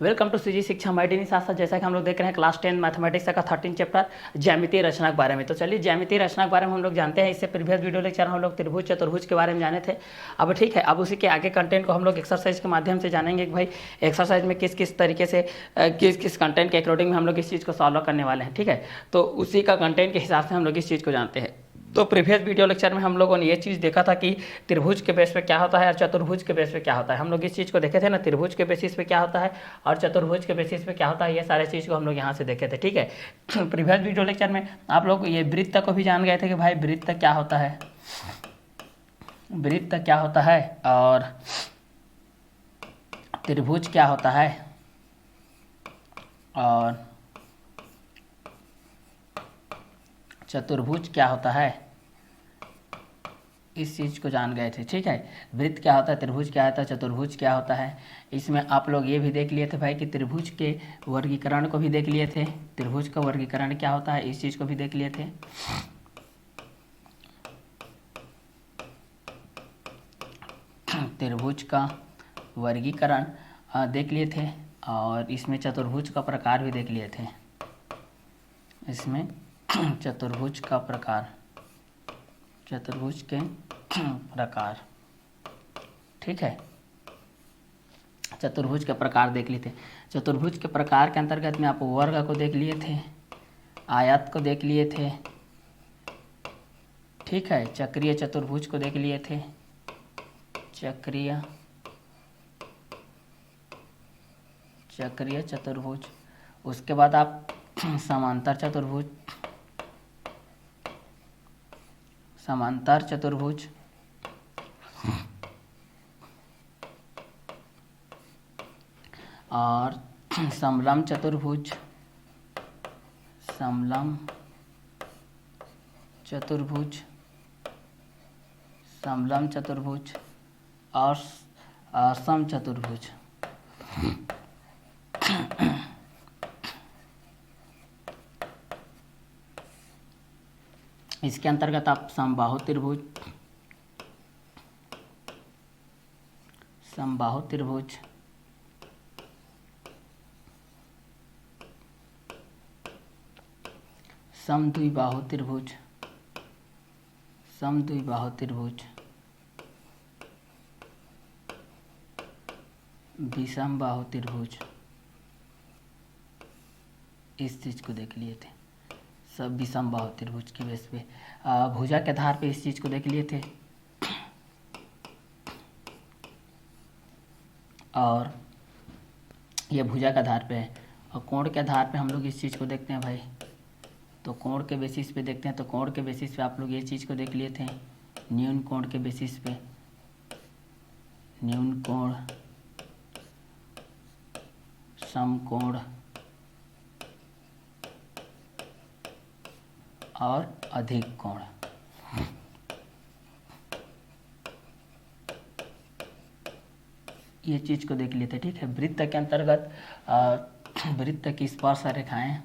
Welcome to CG शिक्षा मैडिनी साथ साथ जैसा कि हम लोग देख रहे हैं क्लास 10 मैथमेटिक्स का 13 चैप्टर ज्यामितीय रचना के बारे में। तो चलिए ज्यामितीय रचना के बारे में हम लोग जानते हैं। इससे प्रीवियस वीडियो लेक्चर हम लोग त्रिभुज चतुर्भुज के बारे में जाने थे। अब ठीक है, अब उसी के आगे कंटेंट को हम लोग एक्सरसाइज के माध्यम से जानेंगे कि भाई एक्सरसाइज में किस किस तरीके से किस किस कंटेंट के अकॉर्डिंग में हम लोग इस चीज़ को सॉल्व करने वाले हैं। ठीक है, तो उसी का कंटेंट के हिसाब से हम लोग इस चीज़ को जानते हैं। तो प्रीवियस वीडियो लेक्चर में हम लोगों ने ये चीज़ देखा था कि त्रिभुज के बेस पे क्या होता है और चतुर्भुज के बेस पे क्या होता है। हम लोग इस चीज़ को देखे थे ना, त्रिभुज के बेसिस पे क्या होता है और चतुर्भुज के बेसिस पे क्या होता है, ये सारे चीज़ को हम लोग यहाँ से देखे थे। ठीक है, प्रीवियस वीडियो लेक्चर में आप लोग ये वृत्त को भी जान गए थे कि भाई वृत्त क्या होता है, वृत्त क्या होता है और त्रिभुज क्या होता है और चतुर्भुज क्या होता है, इस चीज़ को जान गए थे। ठीक है, वृत्त क्या होता है, त्रिभुज क्या होता है, चतुर्भुज क्या होता है। इसमें आप लोग ये भी देख लिए थे भाई कि त्रिभुज के वर्गीकरण को भी देख लिए थे। त्रिभुज का वर्गीकरण क्या होता है, इस चीज़ को भी देख लिए थे। त्रिभुज का वर्गीकरण देख लिए थे और इसमें चतुर्भुज का प्रकार भी देख लिए थे। इसमें चतुर्भुज का प्रकार, चतुर्भुज के प्रकार, ठीक है, चतुर्भुज के प्रकार देख लिए थे। चतुर्भुज के प्रकार के अंतर्गत में आप वर्ग को देख लिए थे, आयत को देख लिए थे, ठीक है, चक्रीय चतुर्भुज को देख लिए थे, चक्रीय चतुर्भुज। उसके बाद आप समांतर चतुर्भुज, समांतर चतुर्भुज, और समलम चतुर्भुज, समलम चतुर्भुज, समलम चतुर्भुज और सम चतुर्भुज। इसके अंतर्गत आप समबाहु त्रिभुज, समबाहु त्रिभुज, समद्विबाहु त्रिभुज, समद्विबाहु त्रिभुज, विषमबाहु त्रिभुज, इस चीज को देख लिए थे। सब विषमबाहु त्रिभुज के बेस पे, भुजा के आधार पे इस चीज को देख लिए थे। और ये भुजा के आधार पे है और कोण के आधार पे हम लोग इस चीज़ को देखते हैं भाई। तो कोण के बेसिस पे देखते हैं, तो कोण के बेसिस पे आप लोग ये चीज़ को देख लिए थे। न्यून कोण के बेसिस पे, न्यून कोण, समकोण और अधिक कोण। ये चीज को देख लिए थे। ठीक है, वृत्त के अंतर्गत वृत्त की स्पर्श रेखाएं,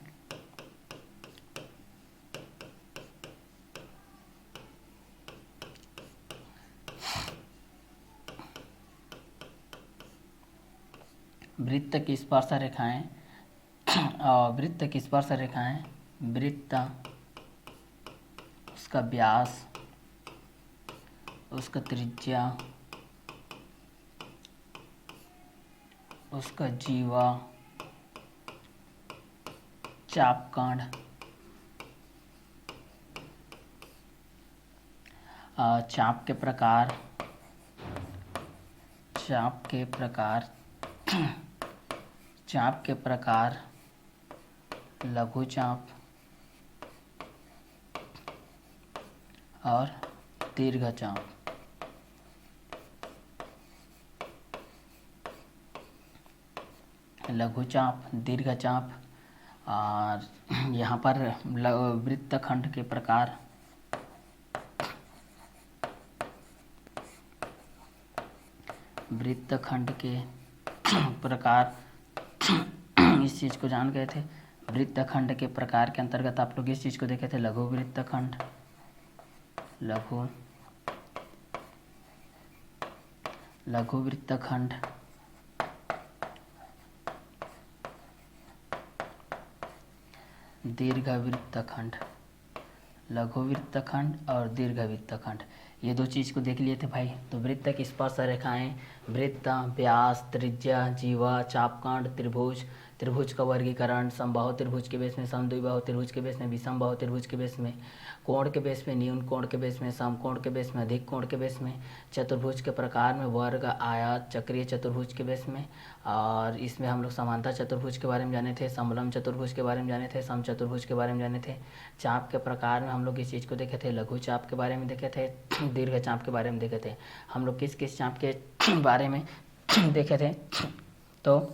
वृत्त की स्पर्श रेखाएं, वृत्त की स्पर्श रेखाएं, वृत्त, उसका व्यास, उसका त्रिज्या, उसका जीवा, चापकांड, चाप के प्रकार, चाप के प्रकार, चाप के प्रकार, लघु चाप और दीर्घ चाप। लघु चाप, दीर्घ चाप, और यहाँ पर वृत्तखंड के प्रकार, वृत्तखंड के प्रकार, इस चीज़ को जान गए थे। वृत्तखंड के प्रकार के अंतर्गत आप लोग इस चीज़ को देखे थे, लघु वृत्तखंड, लघु लघु वृत्तखंड, दीर्घवृत्तखंड, लघु वृत्तखंड और दीर्घवृत्तखंड, ये दो चीज़ को देख लिए थे भाई। तो वृत्त की स्पर्श रेखाएं, वृत्त, व्यास, त्रिज्या, जीवा, चापकांड, त्रिभुज, त्रिभुज का वर्गीकरण, समबाहु त्रिभुज के बेस में, समद्विबाहु त्रिभुज के बेस में, विषमबाहु त्रिभुज के बेस में, कोण के बेस में, न्यून कोण के बेस में, समकोण के बेस में, अधिक कोण के बेस में, चतुर्भुज के प्रकार में, वर्ग, आयत, चक्रीय चतुर्भुज के बेस में। और इसमें हम लोग समांतर चतुर्भुज के बारे में जाने थे, समलंब चतुर्भुज के बारे में जाने थे, समचतुर्भुज के बारे में जाने थे। चाप के प्रकार में हम लोग इस चीज़ को देखे थे, लघु चाप के बारे में देखे थे, दीर्घ चाप के बारे में देखे थे। हम लोग किस किस चाप के बारे में देखे थे? तो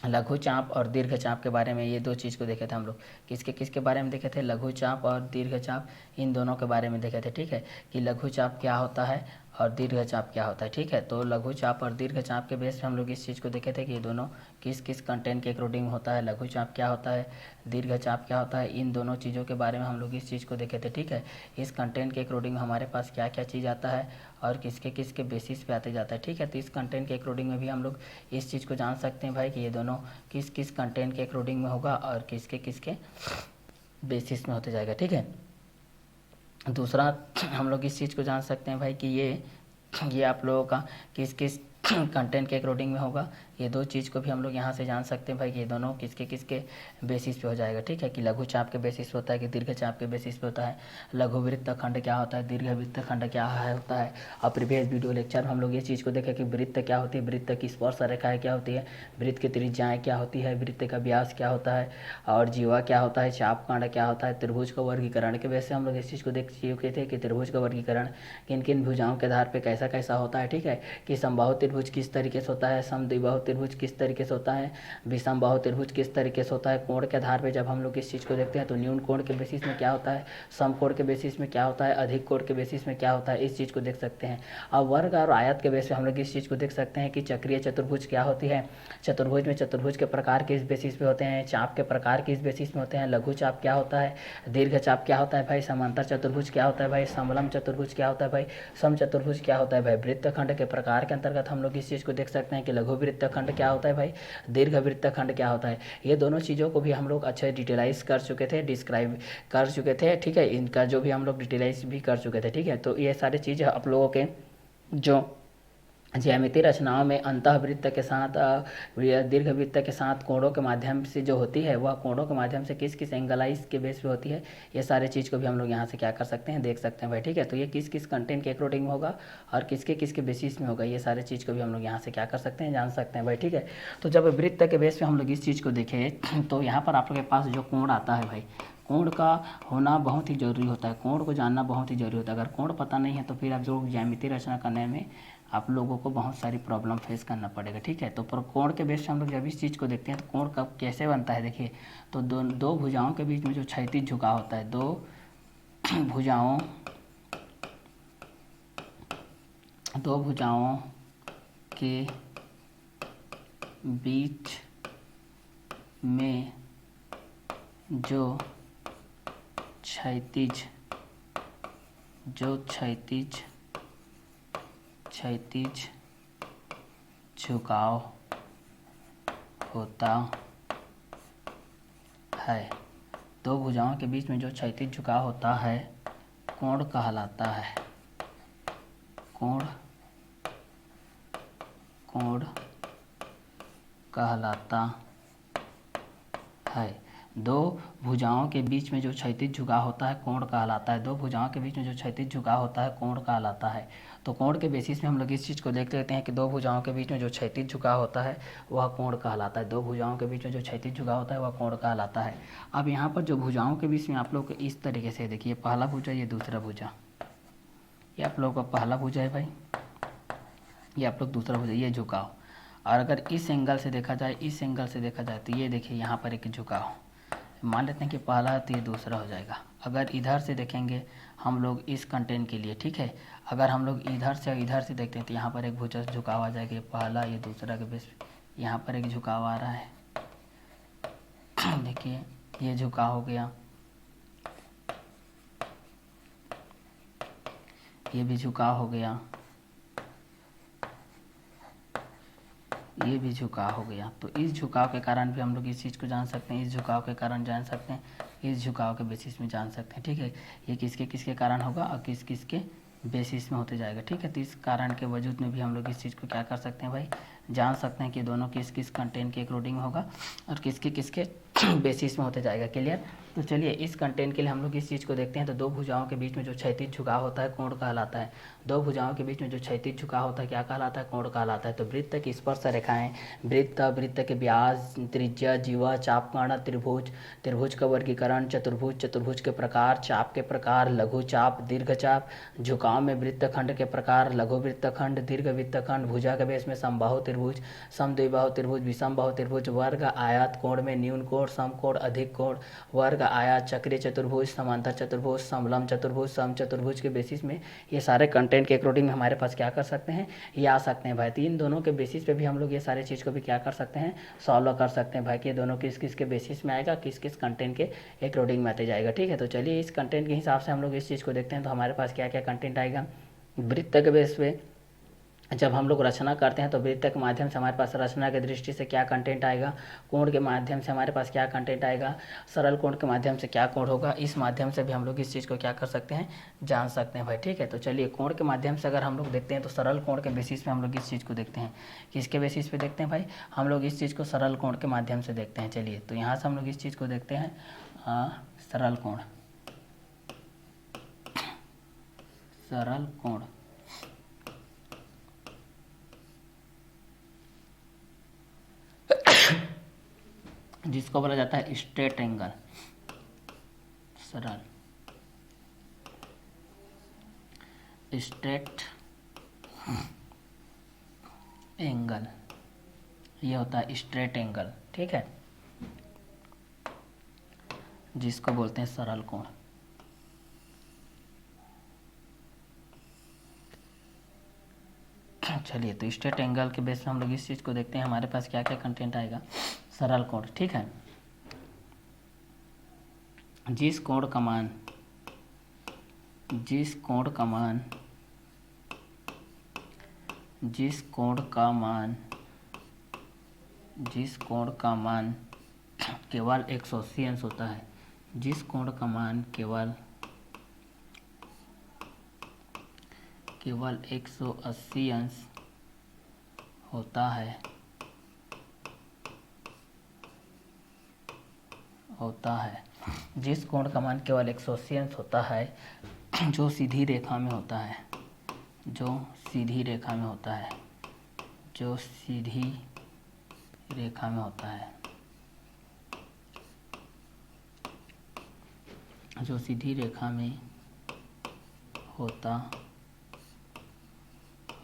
लघु चाप और दीर्घ चाप के बारे में ये दो चीज़ को देखे थे हम लोग। किसके किसके बारे में देखे थे? लघु चाप और दीर्घ चाप, इन दोनों के बारे में देखे थे। ठीक है, कि लघु चाप क्या होता है और दीर्घ चाप क्या होता है। ठीक है, तो लघु चाप और दीर्घ चाप के बेस पे हम लोग इस चीज़ को देखे थे कि ये दोनों किस किस कंटेंट के अकॉर्डिंग होता है, लघु चाप क्या होता है, दीर्घ चाप क्या होता है, इन दोनों चीज़ों के बारे में हम लोग इस चीज़ को देखे थे। ठीक है, इस कंटेंट के अकॉर्डिंग हमारे पास क्या क्या चीज़ आता है और किसके किसके बेसिस पे आते जाता है। ठीक है, तो इस कंटेंट के अकॉर्डिंग में भी हम लोग इस चीज़ को जान सकते हैं भाई कि ये दोनों किस किस कंटेंट के अकॉर्डिंग में होगा और किसके किसके बेसिस में होते जाएगा। ठीक है, दूसरा हम लोग इस चीज़ को जान सकते हैं भाई कि ये आप लोगों का किस किस कंटेंट के अकॉर्डिंग में होगा। ये दो चीज़ को भी हम लोग यहाँ से जान सकते हैं भाई कि ये दोनों किसके किसके बेसिस पे हो जाएगा। ठीक है, कि लघु चाप के बेसिस पे होता है कि दीर्घ चाप के बेसिस पे होता है, लघु वृत्त खंड क्या होता है, दीर्घ वृत्त खंड क्या है होता है। और प्रीवियस वीडियो लेक्चर में हम लोग ये चीज़ को देखें कि वृत्त क्या होती है, वृत्त की स्पर्श रेखाएँ क्या होती है, वृत्त की त्रिज्याएँ क्या होती है, वृत्त का व्यास क्या होता है और जीवा क्या होता है, चापकांड क्या होता है, त्रिभुज का वर्गीकरण के वजह से हम लोग इस चीज़ को देख चुके थे कि त्रिभुज का वर्गीकरण किन किन भुजाओं के आधार पर कैसा कैसा होता है। ठीक है, कि समबाहु त्रिभुज किस तरीके से होता है, समद्विबाहु त्रिभुज किस तरीके से होता है, विषमबाहु त्रिभुज किस तरीके से होता है। कोण के आधार पे जब हम लोग इस चीज़ को देखते हैं तो न्यून कोण के बेसिस में क्या होता है, समकोण के बेसिस में क्या होता है, अधिक कोण के बेसिस में क्या होता है, इस चीज़ को देख सकते हैं। और वर्ग और आयत के बेस पे हम लोग इस चीज़ को देख सकते हैं कि चक्रीय चतुर्भुज क्या होती है, चतुर्भुज में चतुर्भुज के प्रकार किस बेसिस पे होते हैं, चाप के प्रकार किस बेसिस में होते हैं, लघु चाप क्या होता है, दीर्घ चाप क्या होता है भाई, समांतर चतुर्भुज क्या होता है भाई, समलंब चतुर्भुज क्या होता है भाई, समचतुर्भुज क्या होता है भाई। वृत्तखंड के प्रकार के अंतर्गत हम लोग इस चीज़ को देख सकते हैं कि लघु वृत्तखंड क्या होता है भाई, दीर्घ वृत्तखंड क्या होता है। ये दोनों चीज़ों को भी हम लोग अच्छे डिटेलाइज कर चुके थे, डिस्क्राइब कर चुके थे। ठीक है, इनका जो भी हम लोग डिटेलाइज भी कर चुके थे। ठीक है, तो ये सारी चीज़ आप लोगों के जो ज्यामितीय रचनाओं में अंतःवृत्त के साथ दीर्घ वृत्त के साथ कोणों के माध्यम से जो होती है, वह कोणों के माध्यम से किस किस एंगलाइज के बेस पे होती है, ये सारे चीज़ को भी हम लोग यहाँ से क्या कर सकते हैं, देख सकते हैं भाई। ठीक है, तो ये किस किस कंटेंट के अकॉर्डिंग में होगा और किसके किसके बेसिस में होगा, ये सारे चीज़ को भी हम लोग यहाँ से क्या कर सकते हैं, जान सकते हैं भाई। ठीक है, तो जब वृत्त के बेस पे हम लोग इस चीज़ को देखें तो यहाँ पर आप लोग के पास जो कोण आता है भाई, कोण का होना बहुत ही ज़रूरी होता है, कोण को जानना बहुत ही ज़रूरी होता है। अगर कोण पता नहीं है तो फिर आप जो ज्यामितीय रचना करने में आप लोगों को बहुत सारी प्रॉब्लम फेस करना पड़ेगा। ठीक है, तो पर कोण के बेस पे हम लोग जब इस चीज़ को देखते हैं तो कोण कब कैसे बनता है, देखिए तो दो भुजाओं के बीच में जो क्षैतिज झुकाव होता है, दो भुजाओं के बीच में जो क्षैतिज झुकाव होता है, दो भुजाओं के बीच में जो क्षैतिज झुकाव होता है कोण कहलाता है, कोण कहलाता है। दो भुजाओं के बीच में जो क्षैतिज झुकाव होता है कोण कहलाता है, दो भुजाओं के बीच में जो क्षैतिज झुकाव होता है कोण कहलाता है। तो कोण के बेसिस में हम लोग इस चीज़ को देख लेते हैं कि दो भुजाओं के बीच में जो क्षैतिज झुकाव होता है वह कोण कहलाता है, दो भुजाओं के बीच में जो क्षैतिज झुकाव होता है वह कोण कहलाता है। अब यहाँ पर जो भुजाओं के बीच में आप लोग इस तरीके से देखिए, पहला भुजा, ये दूसरा भुजा, ये आप लोगों का पहला भुजा है भाई, ये आप लोग दूसरा भुजा, ये झुकाव। और अगर इस एंगल से देखा जाए, इस एंगल से देखा जाए तो ये देखिए यहाँ पर एक झुकाव, मान लेते हैं कि पहला है तो ये दूसरा हो जाएगा। अगर इधर से देखेंगे हम लोग इस कंटेंट के लिए, ठीक है, अगर हम लोग इधर से देखते हैं तो यहाँ पर एक भुजा झुकाव आ जाएगा, ये पहला ये दूसरा के बेस यहाँ पर एक झुकाव आ रहा है। देखिए ये झुकाव हो गया, ये भी झुकाव हो गया, ये भी झुकाव हो गया। तो इस झुकाव के कारण भी हम लोग इस चीज़ को जान सकते हैं, इस झुकाव के कारण जान सकते हैं, इस झुकाव के बेसिस में जान सकते हैं। ठीक है, ये किसके किसके कारण होगा और किस किसके बेसिस में होते जाएगा। ठीक है, तो इस कारण के वजूद में भी हम लोग इस चीज़ को क्या कर सकते हैं भाई, जान सकते हैं कि दोनों किस किस कंटेंट के अकॉर्डिंग होगा और किसके किसके बेसिस में होते जाएगा। क्लियर। तो चलिए इस कंटेंट के लिए हम लोग इस चीज़ को देखते हैं। तो दो भुजाओं के बीच में जो क्षैतिज झुकाव होता है कोण कहलाता है। दो भुजाओं के बीच में जो क्षैतिज झुकाव होता है क्या कहलाता है, कोण कहलाता है। तो वृत्त की स्पर्श रेखाएं, वृत्त के व्यास, त्रिज्या, जीवा, चापकर्ण, त्रिभुज, त्रिभुज का वर्गीकरण, चतुर्भुज, चतुर्भुज के प्रकार, चाप के प्रकार, लघु चाप, दीर्घ चाप, झुकाव में वृत्तखंड के प्रकार, लघु वृत्तखंड, दीर्घ वृत्तखंड, भुजा के बेस में समबाहु त्रिभुज, समद्विबाहु त्रिभुज, विषमबाहु त्रिभुज, वर्ग, आयत, कोण में न्यून कोण, समकोण, अधिक कोण, वर्ग, आयत, चक्रीय चतुर्भुज, समांतर चतुर्भुज, समलंब चतुर्भुज, सम चतुर्भुज के बेसिस में ये सारे कंटेंट के अकॉर्डिंग हमारे पास क्या कर सकते हैं, ये आ सकते हैं भाई। तो इन दोनों के बेसिस पे भी हम लोग ये सारे चीज़ को भी क्या कर सकते हैं, सॉल्व कर सकते हैं भाई कि ये दोनों किस किस के बेसिस में आएगा, किस किस कंटेंट के अकॉर्डिंग में आते जाएगा। ठीक है, तो चलिए इस कंटेंट के हिसाब से हम लोग इस चीज़ को देखते हैं। तो हमारे पास क्या क्या कंटेंट आएगा, वृत्त के बेस पे जब हम लोग रचना करते हैं तो वृत्त के माध्यम से हमारे पास रचना की दृष्टि से क्या कंटेंट आएगा, कोण के माध्यम से हमारे पास क्या कंटेंट आएगा, सरल कोण के माध्यम से क्या कोण होगा, इस माध्यम से भी हम लोग इस चीज़ को क्या कर सकते हैं, जान सकते हैं भाई। ठीक है, तो चलिए कोण के माध्यम से अगर हम लोग देखते हैं तो सरल कोण के बेसिस पे हम लोग इस चीज़ को देखते हैं। किसके बेसिस पे देखते हैं भाई, हम लोग इस चीज़ को सरल कोण के माध्यम से देखते हैं। चलिए तो यहाँ से हम लोग इस चीज़ को देखते हैं, सरल कोण, सरल कोण जिसको बोला जाता है स्ट्रेट एंगल, सरल स्ट्रेट एंगल, ये होता है स्ट्रेट एंगल। ठीक है, जिसको बोलते हैं सरल कोण। चलिए तो स्ट्रेट एंगल के बेस पे हम लोग इस चीज़ को देखते हैं, हमारे पास क्या क्या कंटेंट आएगा, सरल कोण। ठीक है, जिस कोण का मान, जिस कोण का मान, जिस कोण का मान, जिस कोण का मान केवल 180 अंश होता है, जिस कोण का मान केवल 180 अंश होता है, जिस कोण का मान केवल 180 अंश होता है, जो सीधी रेखा में होता है, जो सीधी रेखा में होता है, जो सीधी रेखा में होता है, जो सीधी रेखा में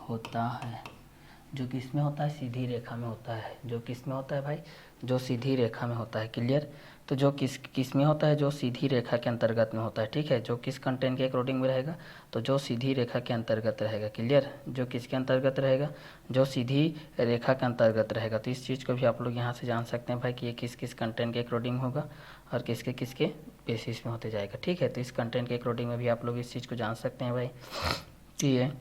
होता है, जो किस में होता है, सीधी रेखा में होता है, जो किस में होता है भाई, जो सीधी रेखा में होता है। क्लियर। तो जो किस में होता है, जो सीधी रेखा के अंतर्गत में होता है। ठीक है, जो किस कंटेंट के अकॉर्डिंग में रहेगा, तो जो सीधी रेखा के अंतर्गत रहेगा। क्लियर, जो किसके अंतर्गत रहेगा, जो सीधी रेखा के अंतर्गत रहेगा। तो इस चीज़ को भी आप लोग यहाँ से जान सकते हैं भाई कि ये किस किस कंटेंट के अकॉर्डिंग होगा और किसके किसके बेसिस में होते जाएगा। ठीक है, तो इस कंटेंट के अकॉर्डिंग में भी आप लोग इस चीज़ को जान सकते हैं भाई कि ये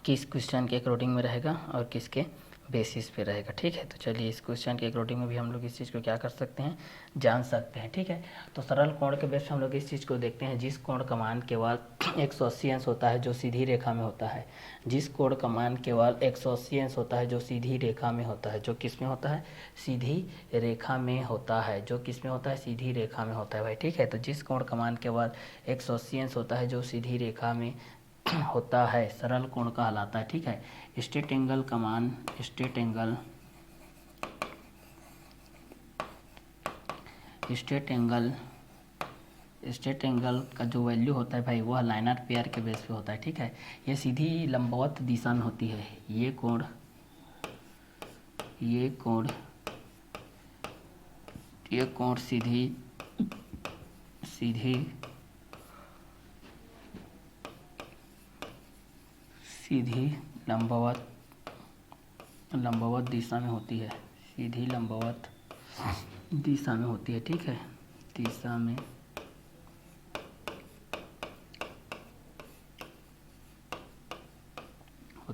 किस क्वेश्चन के अकॉर्डिंग में रहेगा और किसके बेसिस पे रहेगा। ठीक है, तो चलिए इस क्वेश्चन के अकॉर्डिंग में भी हम लोग इस चीज़ को क्या कर सकते हैं, जान सकते हैं। ठीक है, तो सरल कोण के बेस पे हम लोग इस चीज़ को देखते हैं, जिस कोण का मान केवल 180 अंश होता है, जो सीधी रेखा में होता है, जिस कोण का मान केवल 180 अंश होता है, जो सीधी रेखा में होता है, जो किस में होता है, सीधी रेखा में होता है, जो किस में होता है, सीधी रेखा में होता है भाई। ठीक है, तो जिस कोण का मान केवल 180 अंश होता है, जो सीधी रेखा में होता है, सरल कोण कहलाता है। ठीक है, स्ट्रेट एंगल का मान, स्ट्रेट एंगल का जो वैल्यू होता है भाई वह लाइनर पेयर के बेस पे होता है। ठीक है, ये सीधी लंबवत दिशा में होती है, ये कोण सीधी लंबवत दिशा में होती है, सीधी लंबवत दिशा में होती है। ठीक है, दिशा में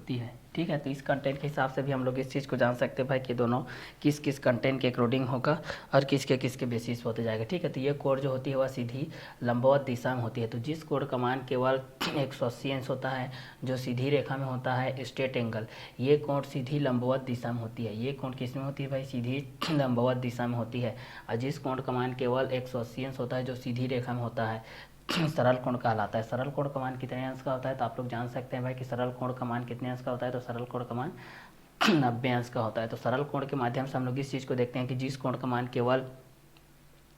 होती है। ठीक है, तो इस कंटेंट के हिसाब से भी हम लोग इस चीज़ को जान सकते हैं भाई कि दोनों किस किस कंटेंट के अकॉर्डिंग होगा और किसके किसके बेसिस होते जाएगा। ठीक है, तो ये कोण जो होती है वह सीधी लंबवत दिशा में होती है। तो जिस कोण का मान केवल 180 अंश होता है, जो सीधी रेखा में होता है, स्ट्रेट एंगल, ये कोण सीधी लंबवत दिशा में होती है। ये कोण किस में होती है भाई? सीधी लंबवत दिशा में होती है। और जिस कोण का मान केवल 180 अंश होता है, जो सीधी रेखा में होता है, सरल कोण कहलाता है। सरल कोण का मान कितने अंश का होता है? तो आप लोग जान सकते हैं भाई कि सरल कोण का मान कितने अंश का होता है। तो सरल कोण का मान 90 अंश का होता है। तो सरल कोण के माध्यम से हम लोग इस चीज़ को देखते हैं कि जिस कोण का मान केवल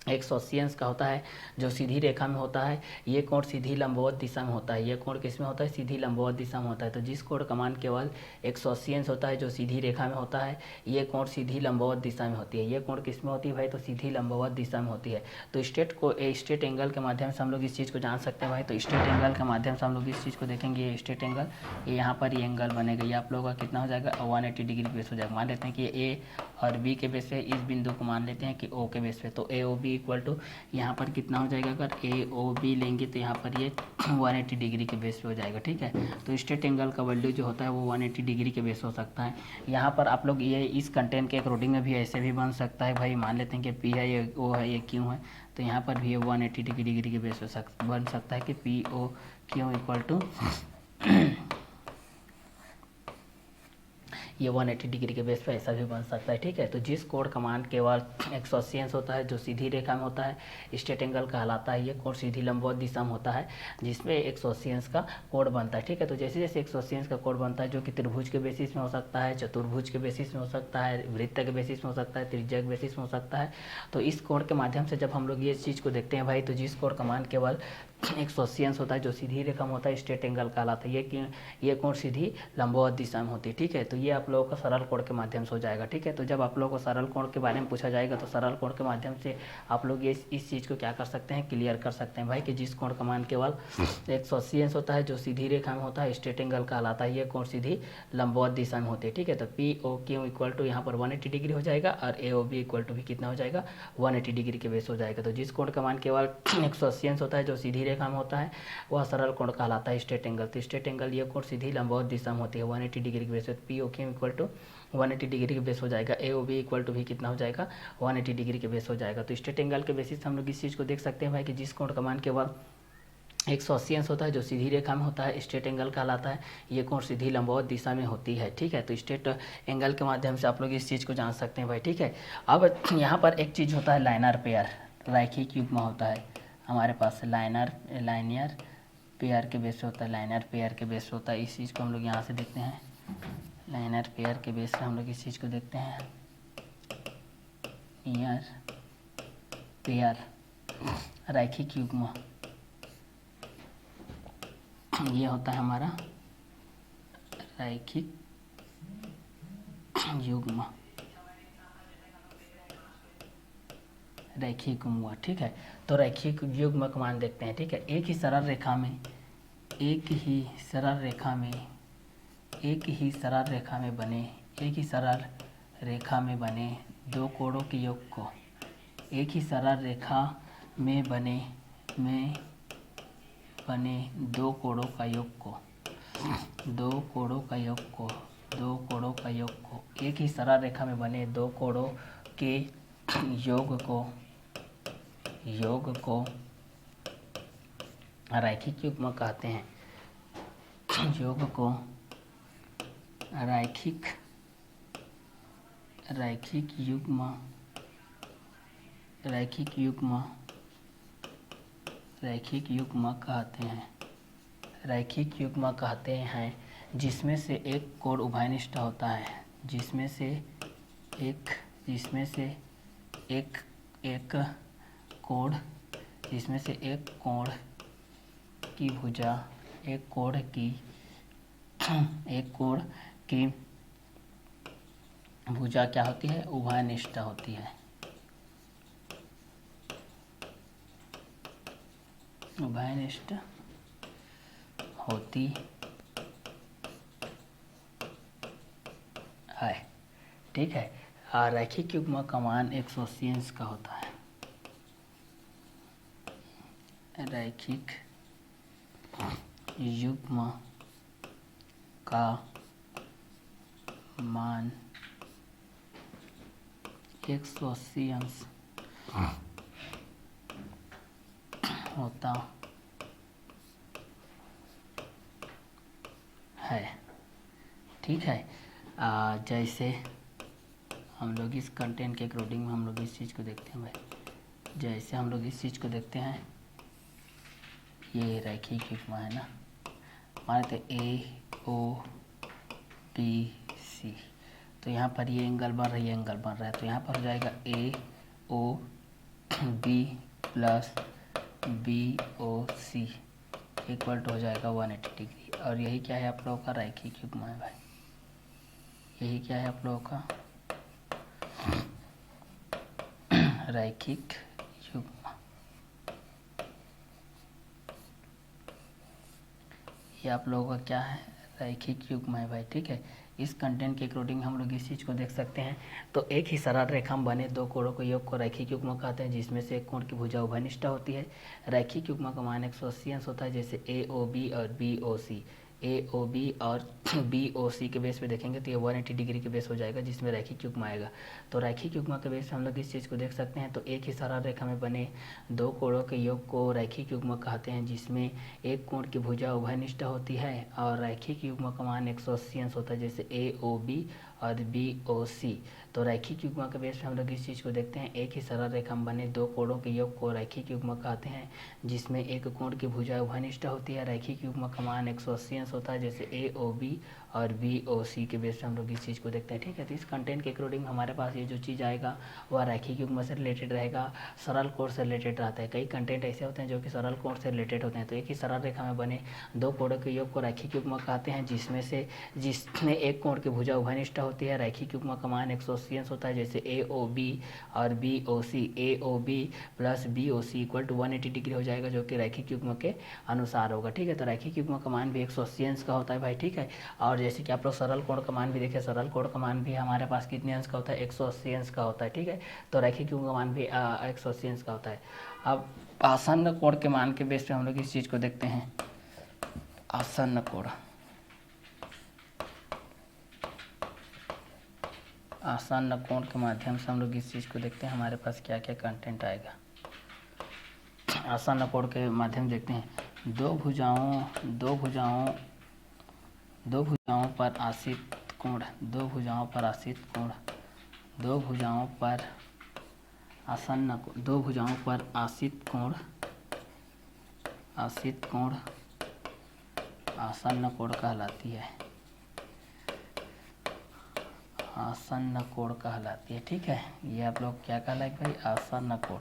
180 अंश का होता है, जो सीधी रेखा में होता है, ये कोण सीधी लंबवत दिशा में होता है। ये कोण किस में होता है? सीधी लंबवत दिशा में होता है। तो जिस कोण का मान केवल 180 अंश होता है, जो सीधी रेखा में होता है, ये कोण सीधी लंबवत दिशा में होती है। ये कोण किस में होती है भाई? तो सीधी लंबवत दिशा में होती है। तो स्ट्रेट एंगल के माध्यम से हम लोग इस चीज़ को जान सकते हैं भाई। तो स्ट्रेट एंगल के माध्यम से हम लोग इस चीज़ को देखेंगे। ये स्ट्रेट एंगल, ये यहाँ पर ये एंगल बनेगा, ये आप लोगों का कितना हो जाएगा? 180 डिग्री बेस हो जाएगा। मान लेते हैं कि ए और बी के बेस पे, इस बिंदु को मान लेते हैं कि ओ के बेस पे। तो ए ओ बी इक्वल टू यहाँ पर कितना हो जाएगा? अगर ए ओ बी लेंगे तो यहाँ पर ये 180 डिग्री के बेस पे हो जाएगा। ठीक है, तो स्ट्रेट एंगल का वैल्यू जो होता है वो 180 डिग्री के बेस हो सकता है। यहाँ पर आप लोग ये इस कंटेंट के अकॉर्डिंग में भी ऐसे भी बन सकता है भाई। मान लेते हैं कि पी है, ये ओ है, ये क्यू है, तो यहाँ पर भी ये 180 डिग्री के बेस पे बन सकता है कि P O Q equal to ये 180 डिग्री के बेस पे ऐसा भी बन सकता है। ठीक है, तो जिस कोण का मान केवल 180 अंश होता है, जो सीधी रेखा में होता है, स्ट्रेट एंगल कहलाता है। ये कोण सीधी लंबवत दिशा में होता है, जिसमें 180 अंश का कोण बनता है। ठीक है, तो जैसे जैसे 180 अंश का कोण बनता है, जो कि त्रिभुज के बेसिस में हो सकता है, चतुर्भुज के बेसिस में हो सकता है, वृत्त के बेसिस में हो सकता है, त्रिज्या के बेसिस में हो सकता है। तो इस कोण के माध्यम से जब हम लोग ये चीज़ को देखते हैं भाई, तो जिस कोण का मान केवल 180 अंश होता है, जो सीधी रेखा में होता है, स्ट्रेट एंगल कहलाता है। ये कोण सीधी लंबवत दिशा में होती है। ठीक है, तो ये आप लोगों का सरल कोण के माध्यम से हो जाएगा। ठीक है, तो जब आप लोगों को सरल कोण के बारे में पूछा जाएगा, तो सरल कोण के माध्यम से आप लोग ये इस चीज़ को क्या कर सकते हैं? क्लियर कर सकते हैं भाई कि जिस कोण का मान केवल 180 अंश होता है, जो सीधी रेखा में होता है, स्ट्रेट एंगल कहलाता है, ये कोण सीधी लंबवत दिशा में होती है। ठीक है, तो P O Q equal to यहाँ पर 180 डिग्री हो जाएगा, और A O B equal to भी कितना हो जाएगा? 180 डिग्री के बेस हो जाएगा। तो जिस कोण का मान केवल 180 अंश होता है, जो सीधी रेखा में होता है, वह सरल कोण कहलाता है, स्ट्रेट एंगल। तो स्ट्रेट एंगल ये कोण सीधी लंबवत दिशा में होती है, 180 डिग्री के बेस पे। P O Q equal to 180 degree के बेस हो जाएगा। A O B equal to भी कितना हो जाएगा? 180 डिग्री के बेस हो जाएगा। तो स्ट्रेट एंगल के बेसिस हम लोग इस चीज़ को देख सकते हैं भाई कि जिस कोण का मान केवल 180 अंश होता है, जो सीधी रेखा में होता है, स्ट्रेट एंगल कहलाता है। ये कोण सीधी लंबवत दिशा में होती है। ठीक है, तो स्ट्रेट एंगल के माध्यम से आप लोग इस चीज़ को जान सकते हैं भाई। ठीक है, अब यहाँ पर एक चीज़ होता है लाइनर पेयर, रैखिक युग्म होता है हमारे पास। लाइनियर पेयर के बेस पे होता है, लाइनर पेयर के बेस पे होता है। इस चीज़ को हम लोग यहाँ से देखते हैं, लाइनर पेयर के बेस पे हम लोग इस चीज़ को देखते हैं। लाइनर पेयर रैखिक युग्म, ये होता है हमारा रैखिक युग्म, रैखिक युग्म। ठीक है, तो रैखिक युग्म का मान देखते हैं। ठीक है, एक ही सरल रेखा में बने दो कोणों के योग को, एक ही सरल रेखा में बने दो कोणों का योग को, एक ही सरल रेखा में बने दो कोणों के योग को रैखिक युग्म कहते हैं। योग को रैखिक युग्म कहते हैं, जिसमें से एक कोण उभयनिष्ठ होता है, जिसमें से एक कोण की भुजा, एक की भुजा क्या होती है? उभयनिष्ठ होती है। उभयनिष्ठ होती है। ठीक है, रैखिक युग्म का मान 180 अंश का होता है। रैखिक युग्म का मान 180 अंश होता है। ठीक है, जैसे हम लोग इस कंटेंट के अकॉर्डिंग में हम लोग इस चीज़ को देखते हैं भाई, जैसे हम लोग इस चीज़ को देखते हैं, ये रैखिक युग्म है ना, मानते ए ओ बी सी, तो यहाँ पर ये एंगल बन रहा है, ये एंगल बन रहा है, तो यहाँ पर हो जाएगा A O B plus B O C equal to हो जाएगा 180 डिग्री। और यही क्या है आप लोगों का रैखिक युग्म है भाई, यही क्या है आप लोगों का रैखिक युग्म। ये आप लोगों का क्या है, रैखिक युग्म है भाई। ठीक है, इस कंटेंट के अकॉर्डिंग हम लोग इस चीज़ को देख सकते हैं। तो एक ही सरल रेखा में बने दो कोणों के योग को रैखिक युग्म कहते हैं, जिसमें से एक कोण की भुजा उभयनिष्ठ होती है। रैखिक युग्म का मान 180 अंश होता है, जैसे ए ओ बी और B O C. A O B और बी ओ सी के बेस पे देखेंगे तो ये 180 डिग्री के बेस हो जाएगा, जिसमें रैखिक युग्म आएगा। तो रैखिक युग्म के बेस पे हम लोग इस चीज़ को देख सकते हैं। तो एक ही सरल रेखा में बने दो कोणों के योग को रैखिक युग्म कहते हैं, जिसमें एक कोण की भुजा उभयनिष्ठ होती है और रैखिक युग्म का मान 180 अंश होता है, जैसे ए ओ बी और बी ओ सी। तो रैखिक युग्म के बेस पे हम लोग इस चीज़ को देखते हैं, एक ही सरल रेखा में बने दो कोणों के योग को रैखिक युग्म कहते हैं, जिसमें एक कोण की भुजा उभयनिष्ठ होती है। रैखिक युग्म का मान 180 अंश होता है, जैसे ए ओ बी और बी ओ सी के बेस पे हम लोग इस चीज़ को देखते हैं। ठीक है, तो इस कंटेंट के अकॉर्डिंग हमारे पास ये जो चीज़ आएगा वह रैखिक युग्म से रिलेटेड रहेगा, सरल कोण से रिलेटेड रहता है। कई कंटेंट ऐसे होते हैं जो कि सरल कोण से रिलेटेड होते हैं। तो एक ही सरल रेखा में बने दो कोणों के योग को रैखिक युग्म कहते हैं, जिसमें एक कोण की भुजा उभयनिष्ठ होती है। रैखिक युग्म का मान 180 अंश होता है, जैसे ए ओ बी और B O C. A O B plus B O C equal to 180 degree हो जाएगा, जो कि रैखिक युग्म के अनुसार होगा। ठीक है, तो रैखिक युग्म का मान भी 180 अंश का होता है भाई। ठीक है, और जैसे कि आप लोग सरल कोण का मान भी देखें, सरल कोण का मान भी हमारे पास कितने अंश का होता है, 180 अंश का होता है। ठीक है, तो रैखिक युग्म का मान भी 180 अंश का होता है। अब आसन्न कोण के मान के बेस पे हम लोग इस चीज़ को देखते हैं, आसन्न कोण। आसन्न कोण के माध्यम से हम लोग इस चीज़ को देखते हैं, हमारे पास क्या क्या कंटेंट आएगा। आसन्न कोण के माध्यम से देखते हैं, दो भुजाओं पर आसित कोण, दो भुजाओं पर आसित कोण, दो भुजाओं पर आसन्न, दो भुजाओं पर आसित कोण आसन्न कोण कहलाती है, आसन्न कोण कहलाती है। ठीक है, ये आप लोग क्या कहलाएगा भाई, आसन्न कोण।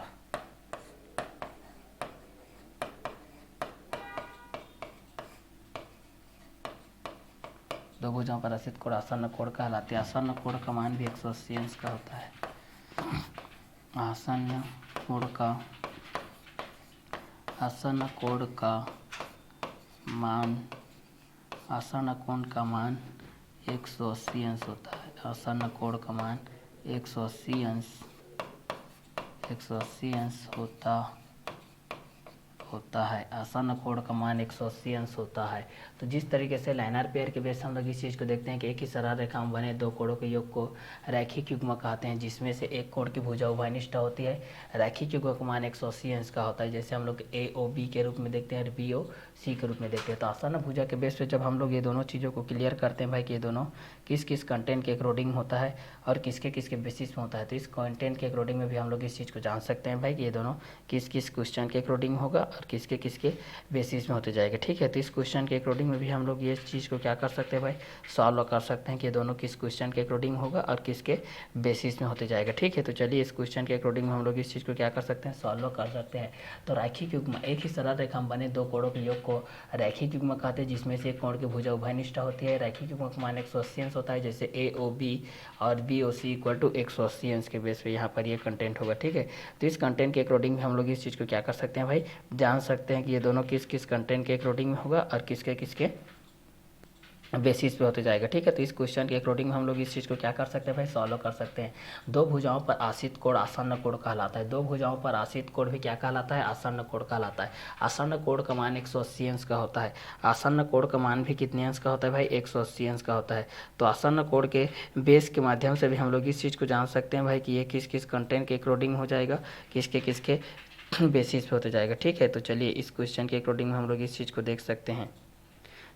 दो भुजाओं पर आसित कोण आसन्न कोण कहलाती है। आसन्न कोण का मान भी 180 अंश का होता है। आसन्न कोण का मान 180 अंश होता है। आसन्न कोण का मान 180 अंश होता है। आसन्न कोण का मान 180 अंश होता है। तो जिस तरीके से लाइनर पेयर के बेस हम लोग इस चीज़ को देखते हैं कि एक ही सरल रेखा में बने दो कोणों के योग को रैखिक युग्म कहते हैं, जिसमें से एक कोण की भुजा उभयनिष्ठ होती है। रैखिक युग्म का मान 180 अंश का होता है, जैसे हम लोग ए ओ बी के रूप में देखते हैं और बी ओ सी के रूप में देखते हैं। तो आसन्न भुजा के बेस पे जब हम लोग ये दोनों चीज़ों को क्लियर करते हैं भाई कि ये दोनों किस किस कंटेंट के अकॉर्डिंग होता है और किसके किसके बेसिस में होता है, तो इस कंटेंट के अकॉर्डिंग में भी हम लोग इस चीज़ को जान सकते हैं भाई कि ये दोनों किस किस क्वेश्चन के अकॉर्डिंग होगा और किसके किसके बेसिस में होते जाएगा। ठीक है, तो इस क्वेश्चन के अकॉर्डिंग में भी हम लोग ये चीज़ को क्या कर सकते हैं भाई, सॉल्व कर सकते हैं कि ये दोनों किस क्वेश्चन के अकॉर्डिंग होगा और किसके बेसिस में होते जाएगा। ठीक है, तो चलिए इस क्वेश्चन के अकॉर्डिंग में हम लोग इस चीज़ को क्या कर सकते हैं, सॉल्व कर सकते हैं। तो रैखिक युग्म, एक ही सरल रेखा में बने दो कोणों के योग को रैखिक युग्म कहते हैं, जिसमें से एक कोण की भुजा उभयनिष्ठ होती है। रैखिक युग्म का मान 180 अंश होता है, जैसे ए ओ बी और B O C equal to 180 अंश के बेस पे यहाँ पर ये कंटेंट होगा। ठीक है, तो इस कंटेंट के अकॉर्डिंग हम लोग इस चीज़ को क्या कर सकते हैं भाई, जान सकते हैं कि ये दोनों किस किस कंटेंट के अकॉर्डिंग में होगा और किसके किसके बेसिस पे होते जाएगा। ठीक है, तो इस क्वेश्चन के अकॉर्डिंग हम लोग इस चीज़ को क्या कर सकते हैं भाई, सॉल्व कर सकते हैं। दो भुजाओं पर आश्रित कोण आसन्न कोण कहलाता है। दो भुजाओं पर आश्रित कोण भी क्या कहलाता है, आसन्न कोण कहलाता है। आसन्न कोण का मान 180 अंश का होता है। आसन्न कोण का मान भी कितने अंश का होता है भाई, 180 अंश का होता है। तो आसन्न कोण के बेस के माध्यम से भी हम लोग इस चीज़ को जान सकते हैं भाई कि ये किस किस कंटेंट के अकॉर्डिंग हो जाएगा, किसके किसके बेसिस पे होते जाएगा। ठीक है, तो चलिए इस क्वेश्चन के अकॉर्डिंग हम लोग इस चीज़ को देख सकते हैं।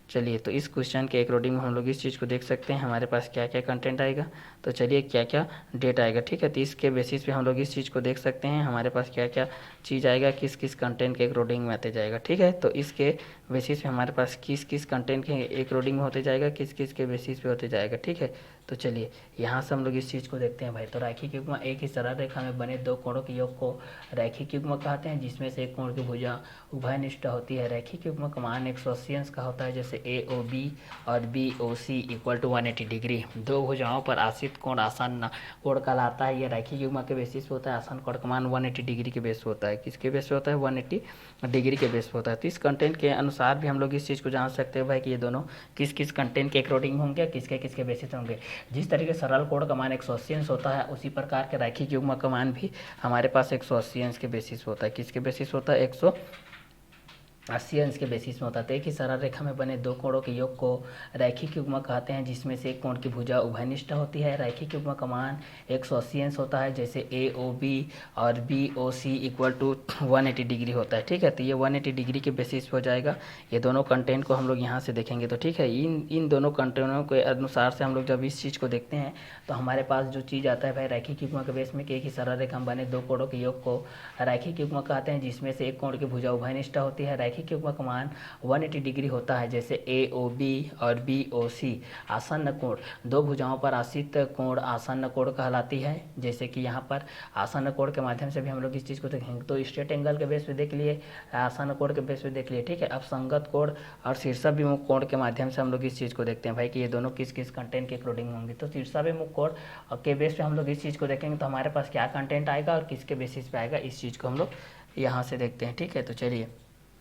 चलिए, तो इस क्वेश्चन के अकॉर्डिंग हम लोग इस चीज़ को देख सकते हैं हमारे पास क्या क्या कंटेंट आएगा। तो चलिए क्या क्या डेट आएगा। ठीक है, तो इसके बेसिस पे हम लोग इस चीज़ को देख सकते हैं हमारे पास क्या क्या चीज़ आएगा, किस किस कंटेंट के अकॉर्डिंग में आते जाएगा। ठीक है, तो इसके बेसिस पे हमारे पास किस किस कंटेंट के अकॉर्डिंग में होते जाएगा, किस किस के बेसिस पे होते जाएगा। ठीक है, तो चलिए यहाँ से हम लोग इस चीज़ को देखते हैं भाई। तो रैखिक युग्म एक ही सरल रेखा में बने दो कोणों के योग को रैखिक युग्म कहते हैं, जिसमें से एक कोण की भुजा उभयनिष्ठ होती है। रैखिक युग्म का मान 180 अंश का होता है, जैसे AOB और BOC इक्वल टू 180 डिग्री। दो भुजाओं पर आश्रित कोण आसन्न कोण कहलाता है। यह रैखिक युग्म के बेसिस पे होता है। आसन्न कोण का मान 180 डिग्री के बेस पे होता है। किसके बेस पे होता है, 180 डिग्री के बेस पे होता है। तो इस कंटेंट के अनुसार भी हम लोग इस चीज़ को जान सकते हैं भाई कि ये दोनों किस किस कंटेंट के अकॉर्डिंग होंगे, किसके किसके बेसिस होंगे। जिस तरीके से सरल कोण का मान 180 अंश होता है, उसी प्रकार के रैखिक युग्म का मान भी हमारे पास 180 अंश के बेसिस होता है। किसके बेसिस होता है, 180 अंश के बेसिस में होता है। तो एक ही सरल रेखा में बने दो कोणों के योग को रैखिक युग्म कहते हैं, जिसमें से एक कोण की भुजा उभयनिष्ठ होती है। रैखिक युग्म का मान 180 अंश होता है, जैसे AOB और BOC इक्वल टू 180 डिग्री होता है। ठीक है, तो ये 180 डिग्री के बेसिस पे हो जाएगा। ये दोनों कंटेंट को हम लोग यहाँ से देखेंगे तो ठीक है, इन दोनों कंटेंटों के अनुसार से हम लोग जब इस चीज़ को देखते हैं तो हमारे पास जो चीज़ आता है भाई, रैखिक युग्म के बेस में कि एक ही सरल रेखा में बने दो कोणों के योग को रैखिक युग्म कहते हैं, जिसमें से एक कोण की भुजा उभयनिष्ठ होती है। रैखिक युग्म का मान 180 डिग्री होता है, जैसे AOB और BOC। आसन्न कोण दो भुजाओं पर आश्रित कोण आसन्न कोण कहलाती है। जैसे कि यहाँ पर आसन्न कोण के माध्यम से भी हम लोग इस चीज़ को देखेंगे। तो स्ट्रेट एंगल के बेस पे देख लिए, आसन्न कोण के बेस पे देख लिए। ठीक है, अब संगत कोण और शीर्षाभिमुख कोण के माध्यम से हम लोग इस चीज़ को देखते हैं भाई कि ये दोनों किस किस कंटेंट के अकॉर्डिंग होंगे। तो शीर्षाभिमुख कोण के बेस पे हम लोग इस चीज़ को देखेंगे तो हमारे पास क्या कंटेंट आएगा और किसके बेसिस पे आएगा, इस चीज़ को हम लोग यहाँ से देखते हैं। ठीक है, तो चलिए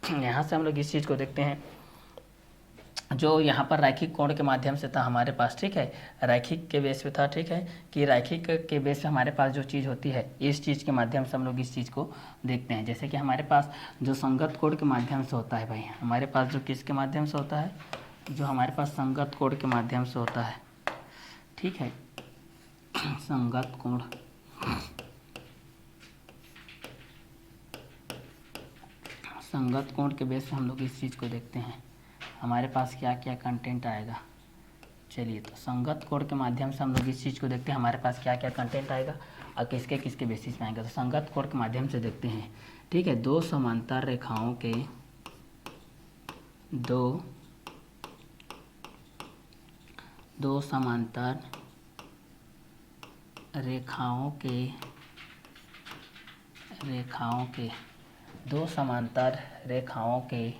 यहाँ से हम लोग इस चीज़ को देखते हैं जो यहाँ पर रैखिक कोण के माध्यम से था हमारे पास। ठीक है, रैखिक के बेस पे था। ठीक है, कि रैखिक के बेस पे हमारे पास जो चीज़ होती है, इस चीज़ के माध्यम से हम लोग इस चीज़ को देखते हैं। जैसे कि हमारे पास जो संगत कोण के माध्यम से होता है भाई, हमारे पास जो किसके माध्यम से होता है, जो हमारे पास संगत कोण के माध्यम से होता है। ठीक है, संगत कोण संगत कोण के बेस पे हम लोग इस चीज़ को देखते हैं हमारे पास क्या क्या कंटेंट आएगा। चलिए, तो संगत कोण के माध्यम से हम लोग इस चीज़ को देखते हैं हमारे पास क्या क्या कंटेंट आएगा और किसके किसके बेसिस पे आएगा। तो संगत कोण के माध्यम से देखते हैं। ठीक है, दो समांतर रेखाओं के दो समांतर रेखाओं के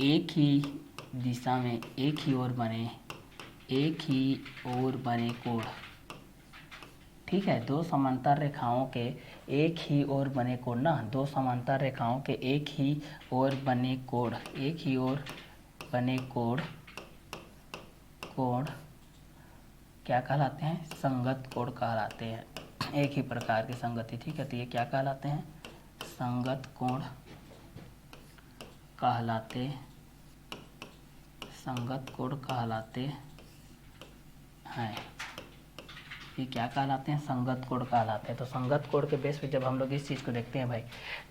एक ही दिशा में एक ही ओर बने कोण। ठीक है, दो समांतर रेखाओं के एक ही ओर बने कोण ना, दो समांतर रेखाओं के एक ही ओर बने कोण क्या कहलाते हैं, संगत कोण कहलाते हैं। एक ही प्रकार की संगति। ठीक है, तो ये क्या कहलाते हैं, संगत कोण कहलाते हैं। ये क्या कहलाते हैं, संगत कोण कहलाते हैं। तो संगत कोण के बेस पे जब हम लोग इस चीज़ को देखते हैं भाई,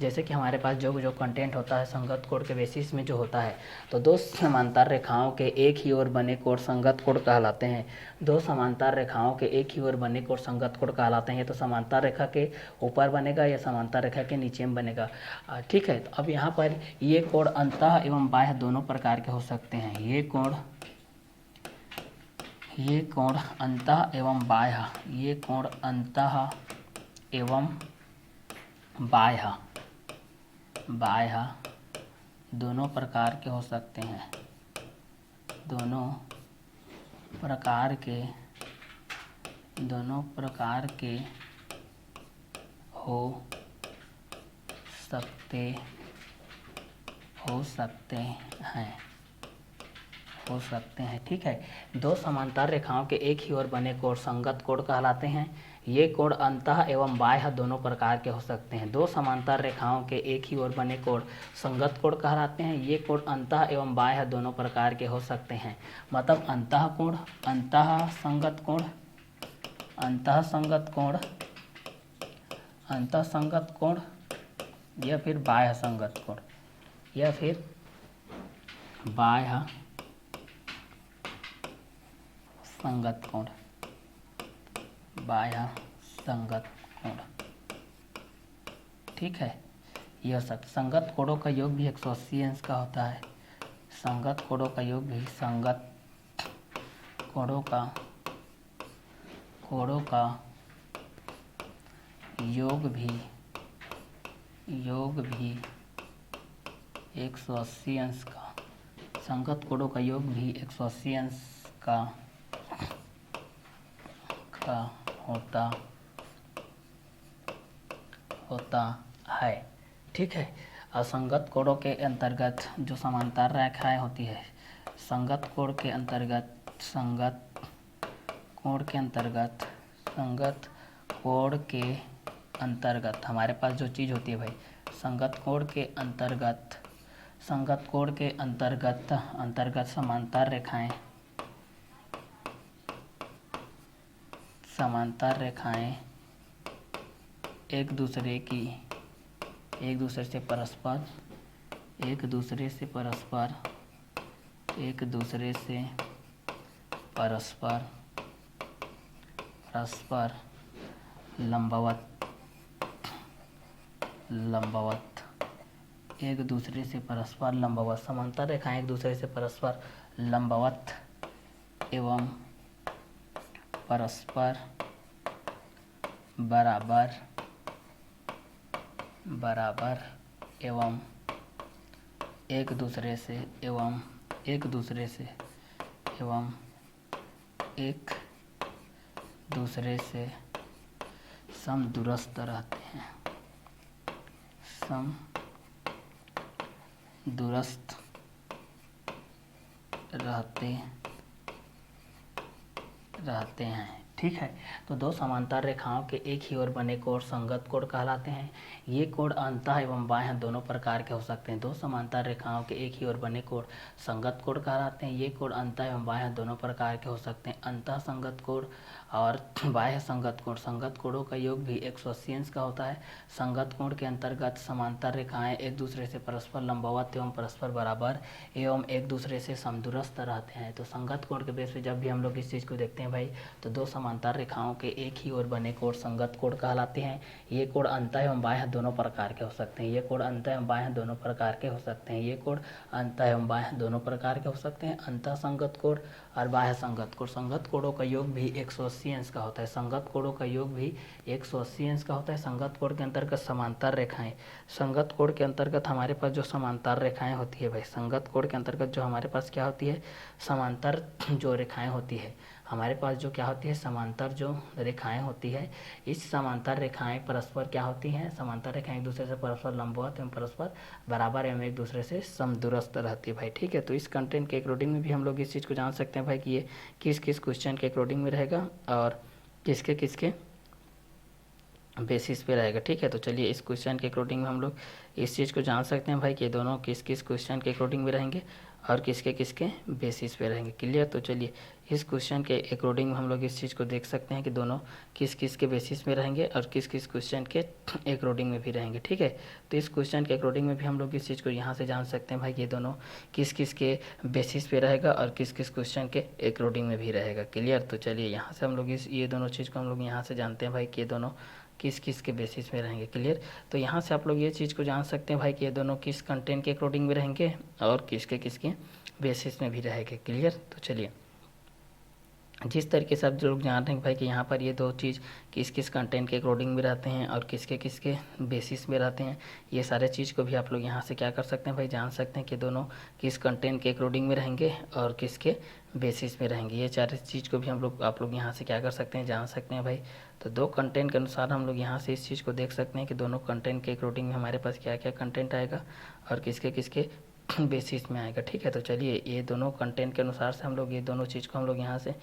जैसे कि हमारे पास जो कंटेंट होता है संगत कोण के बेसिस में जो होता है, तो दो समांतर रेखाओं के एक ही ओर बने कोण संगत कोण कहलाते हैं। दो समांतर रेखाओं के एक ही ओर बने कोण संगत कोण कहलाते हैं। तो समांतर रेखा के ऊपर बनेगा या समांतर रेखा के नीचे में बनेगा। ठीक है, तो अब यहाँ पर ये कोण अंतः एवं बाह्य दोनों प्रकार के हो सकते हैं। ये कोण अंतः एवं बाह्य दोनों प्रकार के हो सकते हैं। दोनों प्रकार के हो सकते हैं। हो सकते हैं। ठीक है, दो समांतर रेखाओं के एक ही ओर बने कोण संगत कोण कहलाते हैं। ये कोण अंतः एवं बाह्य दोनों प्रकार के हो सकते हैं। दो समांतर रेखाओं के एक ही ओर बने कोण संगत कोण कहलाते हैं। ये कोण अंतः एवं बाह्य दोनों प्रकार के हो सकते हैं। मतलब अंतः कोण, अंतः संगत कोण, अंतः संगत कोण, अंतः संगत कोण, या फिर बाह्य संगत कोण, या फिर बाह्य संगत कोण, बाह्य संगत कोण। ठीक है, यह सब संगत कोणों का योग भी 180 अंश का होता है। संगत कोणों का योग भी, संगत कोणों का योग भी 180 अंश का, संगत कोणों का योग भी 180 अंश का होता है। ठीक है, असंगत कोणों के अंतर्गत जो समांतर रेखाएं होती है, संगत कोण के अंतर्गत, संगत कोण के अंतर्गत हमारे पास जो चीज़ होती है भाई, संगत कोण के अंतर्गत समांतर रेखाएं एक दूसरे से परस्पर लंबवत, एक दूसरे से परस्पर लंबवत, समांतर रेखाएं एक दूसरे से परस्पर लंबवत एवं परस्पर बराबर एवं एक दूसरे से समदूरस्थ रहते हैं, रहते हैं। ठीक है, तो दो समांतर रेखाओं के एक ही ओर बने कोण संगत कोण कहलाते हैं। ये कोण अंतः एवं बाह्य दोनों प्रकार के हो सकते हैं। दो समांतर रेखाओं के एक ही ओर बने कोण संगत कोण कहलाते हैं। ये कोण अंतः एवं बाह्य दोनों प्रकार के हो सकते हैं। अंतः संगत कोण और बाह्य संगत कोण, संगत कोणों का योग भी 180 अंश का होता है। संगत कोण के अंतर्गत समांतर रेखाएं एक दूसरे से परस्पर लंबवत एवं परस्पर बराबर एवं एक दूसरे से समदूरस्थ रहते हैं। तो संगत कोण के बेस पे जब भी हम लोग इस चीज़ को देखते हैं भाई, तो दो समांतर रेखाओं के एक ही ओर बने कोण संगत कोण कहलाते हैं। ये कोण अंतः एवं बाह्य दोनों प्रकार के हो सकते हैं। ये कोण अंतः एवं बाह्य दोनों प्रकार के हो सकते हैं। ये कोण अंतः एवं बाह्य दोनों प्रकार के हो सकते हैं। अंतः संगत कोण और बाह्य संगत कोण, संगत कोणों का योग भी 180 अंश का होता है। संगत कोणों का योग भी 180 अंश का होता है। संगत कोण के अंतर्गत समांतर रेखाएं, संगत कोण के अंतर्गत हमारे पास जो समांतर रेखाएं होती है भाई, संगत कोण के अंतर्गत जो हमारे पास क्या होती है, समांतर जो रेखाएं होती है हमारे पास, जो क्या होती है, समांतर जो रेखाएं होती है, इस समांतर रेखाएं परस्पर क्या होती हैं, समांतर रेखाएं एक दूसरे से परस्पर लंबवत एवं परस्पर बराबर एवं एक दूसरे से समदूरस्थ रहती है भाई। ठीक है, तो इस कंटेंट के अकॉर्डिंग में भी हम लोग इस चीज़ को जान सकते हैं भाई कि ये किस किस क्वेश्चन के अकॉर्डिंग में रहेगा और किसके किसके बेसिस पे रहेगा। ठीक है, तो चलिए इस क्वेश्चन के अकॉर्डिंग में हम लोग इस चीज़ को जान सकते हैं भाई कि ये दोनों किस किस क्वेश्चन के अकॉर्डिंग में रहेंगे और किसके किसके बेसिस पे रहेंगे। क्लियर, तो चलिए इस क्वेश्चन के अकॉर्डिंग हम लोग इस चीज़ को देख सकते हैं कि दोनों किस किस के बेसिस में रहेंगे और किस किस क्वेश्चन के अकॉर्डिंग में भी रहेंगे। ठीक है, तो इस क्वेश्चन के अकॉर्डिंग में भी हम लोग इस चीज़ को यहाँ से जान सकते हैं भाई कि ये दोनों किस किस के बेसिस पे रहेगा और किस किस क्वेश्चन के अकॉर्डिंग में भी रहेगा। क्लियर, तो चलिए यहाँ से हम लोग ये दोनों चीज़ को हम लोग यहाँ से जानते हैं भाई कि ये दोनों किस किस के बेसिस में रहेंगे। क्लियर, तो यहाँ से आप लोग ये चीज़ को जान सकते हैं भाई कि ये दोनों किस कंटेंट के अकॉर्डिंग में रहेंगे और किसके किसके बेसिस में भी रहेंगे। क्लियर, तो चलिए जिस तरीके से आप लोग जान रहे हैं भाई कि यहाँ पर ये दो चीज़ किस किस कंटेंट के अकॉर्डिंग में रहते हैं और किसके किसके बेसिस में रहते हैं, ये सारे चीज़ को भी आप लोग यहाँ से क्या कर सकते हैं भाई, जान सकते हैं कि दोनों किस कंटेंट के अकॉर्डिंग में रहेंगे और किसके बेसिस में रहेंगे। ये चार चीज़ को भी आप लोग यहाँ से क्या कर सकते हैं, जान सकते हैं भाई। तो दो कंटेंट के अनुसार हम लोग यहाँ से इस चीज़ को देख सकते हैं कि दोनों कंटेंट के अकॉर्डिंग में हमारे पास क्या क्या कंटेंट आएगा और किसके किसके बेसिस में आएगा। ठीक है, तो चलिए ये दोनों कंटेंट के अनुसार से हम लोग ये दोनों चीज़ को हम लोग यहाँ से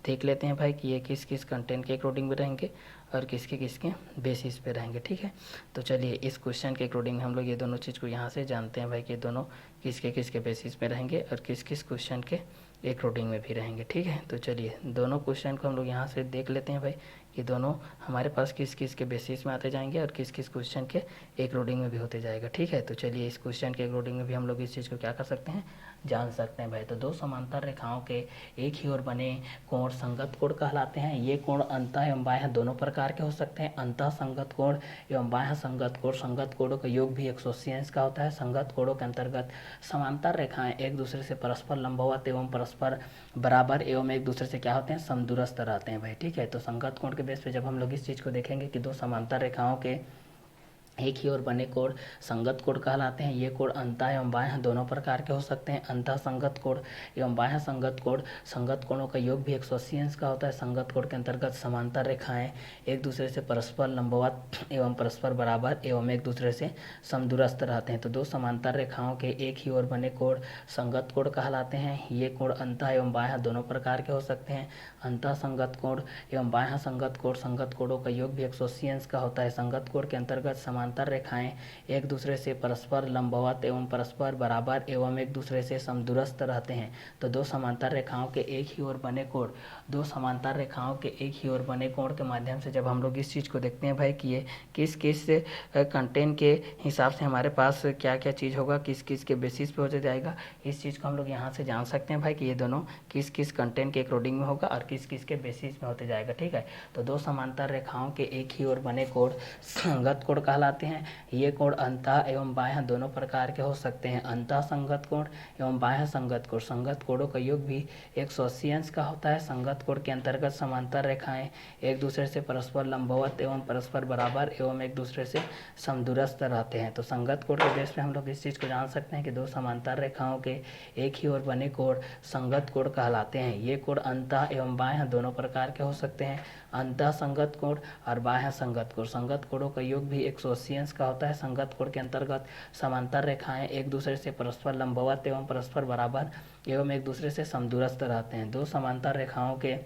देख लेते हैं भाई कि ये किस किस कंटेंट के अकॉर्डिंग में रहेंगे और किसके किसके बेसिस पे रहेंगे। ठीक है, तो चलिए इस क्वेश्चन के अकॉर्डिंग हम लोग ये दोनों चीज़ को यहाँ से जानते हैं भाई कि दोनों किसके किसके बेसिस पे रहेंगे और किस किस क्वेश्चन के अकॉर्डिंग में भी रहेंगे। ठीक है, तो चलिए दोनों क्वेश्चन को हम लोग यहाँ से देख लेते हैं भाई कि दोनों हमारे पास किस किस के बेसिस में आते जाएंगे और किस किस क्वेश्चन के अकॉर्डिंग में भी होते जाएगा। ठीक है, तो चलिए इस क्वेश्चन के अकॉर्डिंग में भी हम लोग इस चीज़ को क्या कर सकते हैं, जान सकते हैं भाई। तो दो समांतर रेखाओं के एक ही ओर बने कोण संगत कोण कहलाते हैं। ये कोण अंतः एवं बाह्य दोनों प्रकार के हो सकते हैं। अंतः संगत कोण एवं बाह्य संगत कोण, संगत कोणों का योग भी 180 अंश का होता है। संगत कोणों के अंतर्गत समांतर रेखाएं एक दूसरे से परस्पर लंबवत एवं परस्पर बराबर एवं एक दूसरे से क्या होते हैं, समदूरस्थ रहते हैं भाई। ठीक है, तो संगत कोण के बेस पे जब हम लोग इस चीज़ को देखेंगे कि दो समांतर रेखाओं के एक ही ओर बने कोण संगत कोण कहलाते हैं। ये कोण अंतः एवं बाह्य दोनों प्रकार के हो सकते हैं। अंतः संगत कोण एवं बाह्य संगत कोण, संगत कोणों का योग भी 180 अंश का होता है। संगत कोण के अंतर्गत समांतर रेखाएं एक दूसरे से परस्पर लंबवत एवं परस्पर बराबर एवं एक दूसरे से समदूरस्थ रहते हैं। तो दो समांतर रेखाओं के एक ही ओर बने कोण संगत कोण कहलाते हैं। ये कोण अंतः एवं बाह्य दोनों प्रकार के हो सकते हैं। अंतः संगत कोण एवं बाह्य संगत कोण, संगत कोणों का योग भी 180 अंश का होता है। संगत कोण के अंतर्गत समांतर रेखाएं एक दूसरे से परस्पर लंबवत एवं परस्पर बराबर एवं एक दूसरे से समदूरस्थ रहते हैं। तो दो समांतर रेखाओं के एक ही ओर बने कोण, दो समांतर रेखाओं के एक ही ओर बने कोण के माध्यम से जब हम लोग इस चीज़ को देखते हैं भाई कि ये किस किस कंटेंट के हिसाब से हमारे पास क्या क्या चीज़ होगा, किस किस के बेसिस पे हो जाएगा, इस चीज़ को हम लोग यहाँ से जान सकते हैं भाई कि ये दोनों किस किस कंटेंट के अकॉर्डिंग में होगा और किस किस के बेसिस में होते जाएगा। ठीक है, तो दो समांतर रेखाओं के एक ही ओर बने कोण संगत कोण कहलाते हैं। ये कोण अंतः एवं बाह्य दोनों प्रकार के हो सकते हैं। अंतः संगत कोण एवं बाह्य संगत कोण, संगत कोणों का योग भी 180 अंश का होता है। संगत कोण के अंतर्गत समांतर रेखाएं एक दूसरे से परस्पर लंबवत एवं परस्पर बराबर एवं एक दूसरे से समदूरस्थ रहते हैं। तो संगत कोण के बेस पे हम लोग इस चीज़ को जान सकते हैं कि दो समांतर रेखाओं के एक ही ओर बने कोण संगत कोण कहलाते हैं। ये कोण अंतः एवं बाह्य दोनों प्रकार के हो सकते हैं। अंतः संगत कोण और बाह्य संगत कोण, संगत कोणों का योग भी 180 अंश का होता है। संगत कोण के अंतर्गत समांतर रेखाएं एक दूसरे से परस्पर लंबवत एवं परस्पर बराबर एवं एक दूसरे से समदूरस्थ रहते हैं। दो समांतर रेखाओं के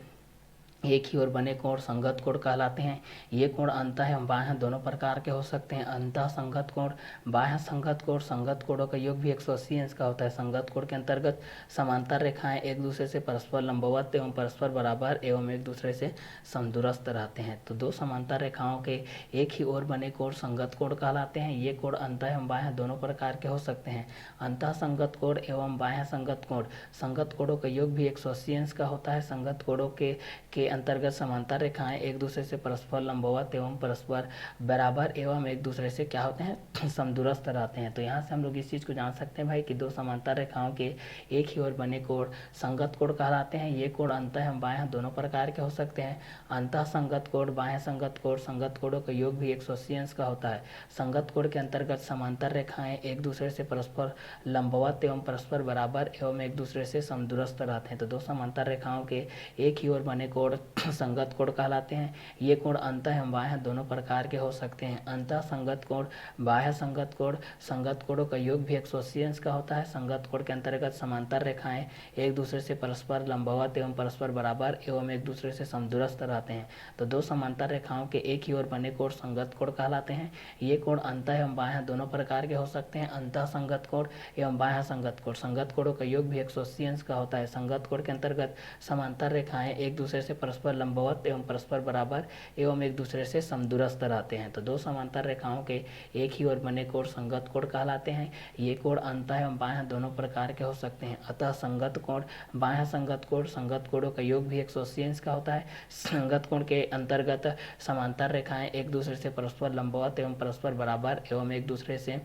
एक ही ओर बने कोण संगत कोण कहलाते हैं। ये कोण अंतः एवं बाह्य दोनों प्रकार के हो सकते हैं। अंतः संगत कोण, बाह्य संगत कोण, संगत कोणों का योग भी 180 अंश का होता है। संगत कोण के अंतर्गत समांतर रेखाएं एक दूसरे से परस्पर लंबवत एवं परस्पर बराबर एवं एक दूसरे से समदूरस्थ रहते हैं। तो दो समांतर रेखाओं के एक ही ओर बने कोण संगत कोण कहलाते हैं। ये कोण अंतः एवं बाह्य दोनों प्रकार के हो सकते हैं। अंतः संगत कोण एवं बाह्य संगत कोण, संगत कोणों का योग भी 180 अंश का होता है। संगत कोणों के अंतर्गत समांतर रेखाएं एक दूसरे से परस्पर लंबवत एवं परस्पर बराबर एवं एक दूसरे से क्या होते हैं, समदूरस्थ रहते हैं। तो यहाँ से हम लोग इस चीज़ को जान सकते हैं भाई कि दो समांतर रेखाओं के एक ही ओर बने कोण संगत कोण कहलाते हैं। ये कोण अंतः एवं बाह्य दोनों प्रकार के हो सकते हैं। अंतः संगत कोण, बाह्य संगत कोण, संगत कोणों का योग भी 180 अंश का होता है। संगत कोण के अंतर्गत समांतर रेखाएं एक दूसरे से परस्पर लंबवत एवं परस्पर बराबर एवं एक दूसरे से समदूरस्थ रहते हैं। तो दो समांतर रेखाओं के एक ही ओर बने कोण संगत कोण कहलाते हैं। ये कोण अंतः एवं बाह्य दोनों प्रकार के हो सकते हैं। अंतः संगत कोण, बाह्य संगत कोण, संगत कोणों का योग भी 180 अंश का होता है। संगत कोण के अंतर्गत समांतर रेखाएं एक दूसरे से परस्पर लंबवत एवं परस्पर बराबर एवं एक दूसरे से समदूरस्थ रहते हैं। तो दो समांतर रेखाओं के एक ही ओर बने कोण संगत कोण कहलाते हैं। ये कोण अंतः एवं बाह्य दोनों प्रकार के हो सकते हैं। अंतः संगत कोण एवं बाह्य संगत कोण, संगत कोणों का योग भी 180 अंश का होता है। संगत कोण के अंतर्गत समांतर रेखाएं एक दूसरे से परस्पर लंबवत एवं परस्पर बराबर एवं एक दूसरे से समदूरस्थ रहते हैं। तो दो समांतर रेखाओं के एक ही ओर बने कोण संगत कोण कहलाते हैं। ये कोण अंतः एवं बाह्य दोनों प्रकार के हो सकते हैं। अतः संगत कोण, बाह्य संगत कोण, संगत कोणों का योग भी 180 अंश का होता है। संगत कोण के अंतर्गत समांतर रेखाएं एक दूसरे से परस्पर लंबवत एवं परस्पर बराबर एवं एक दूसरे से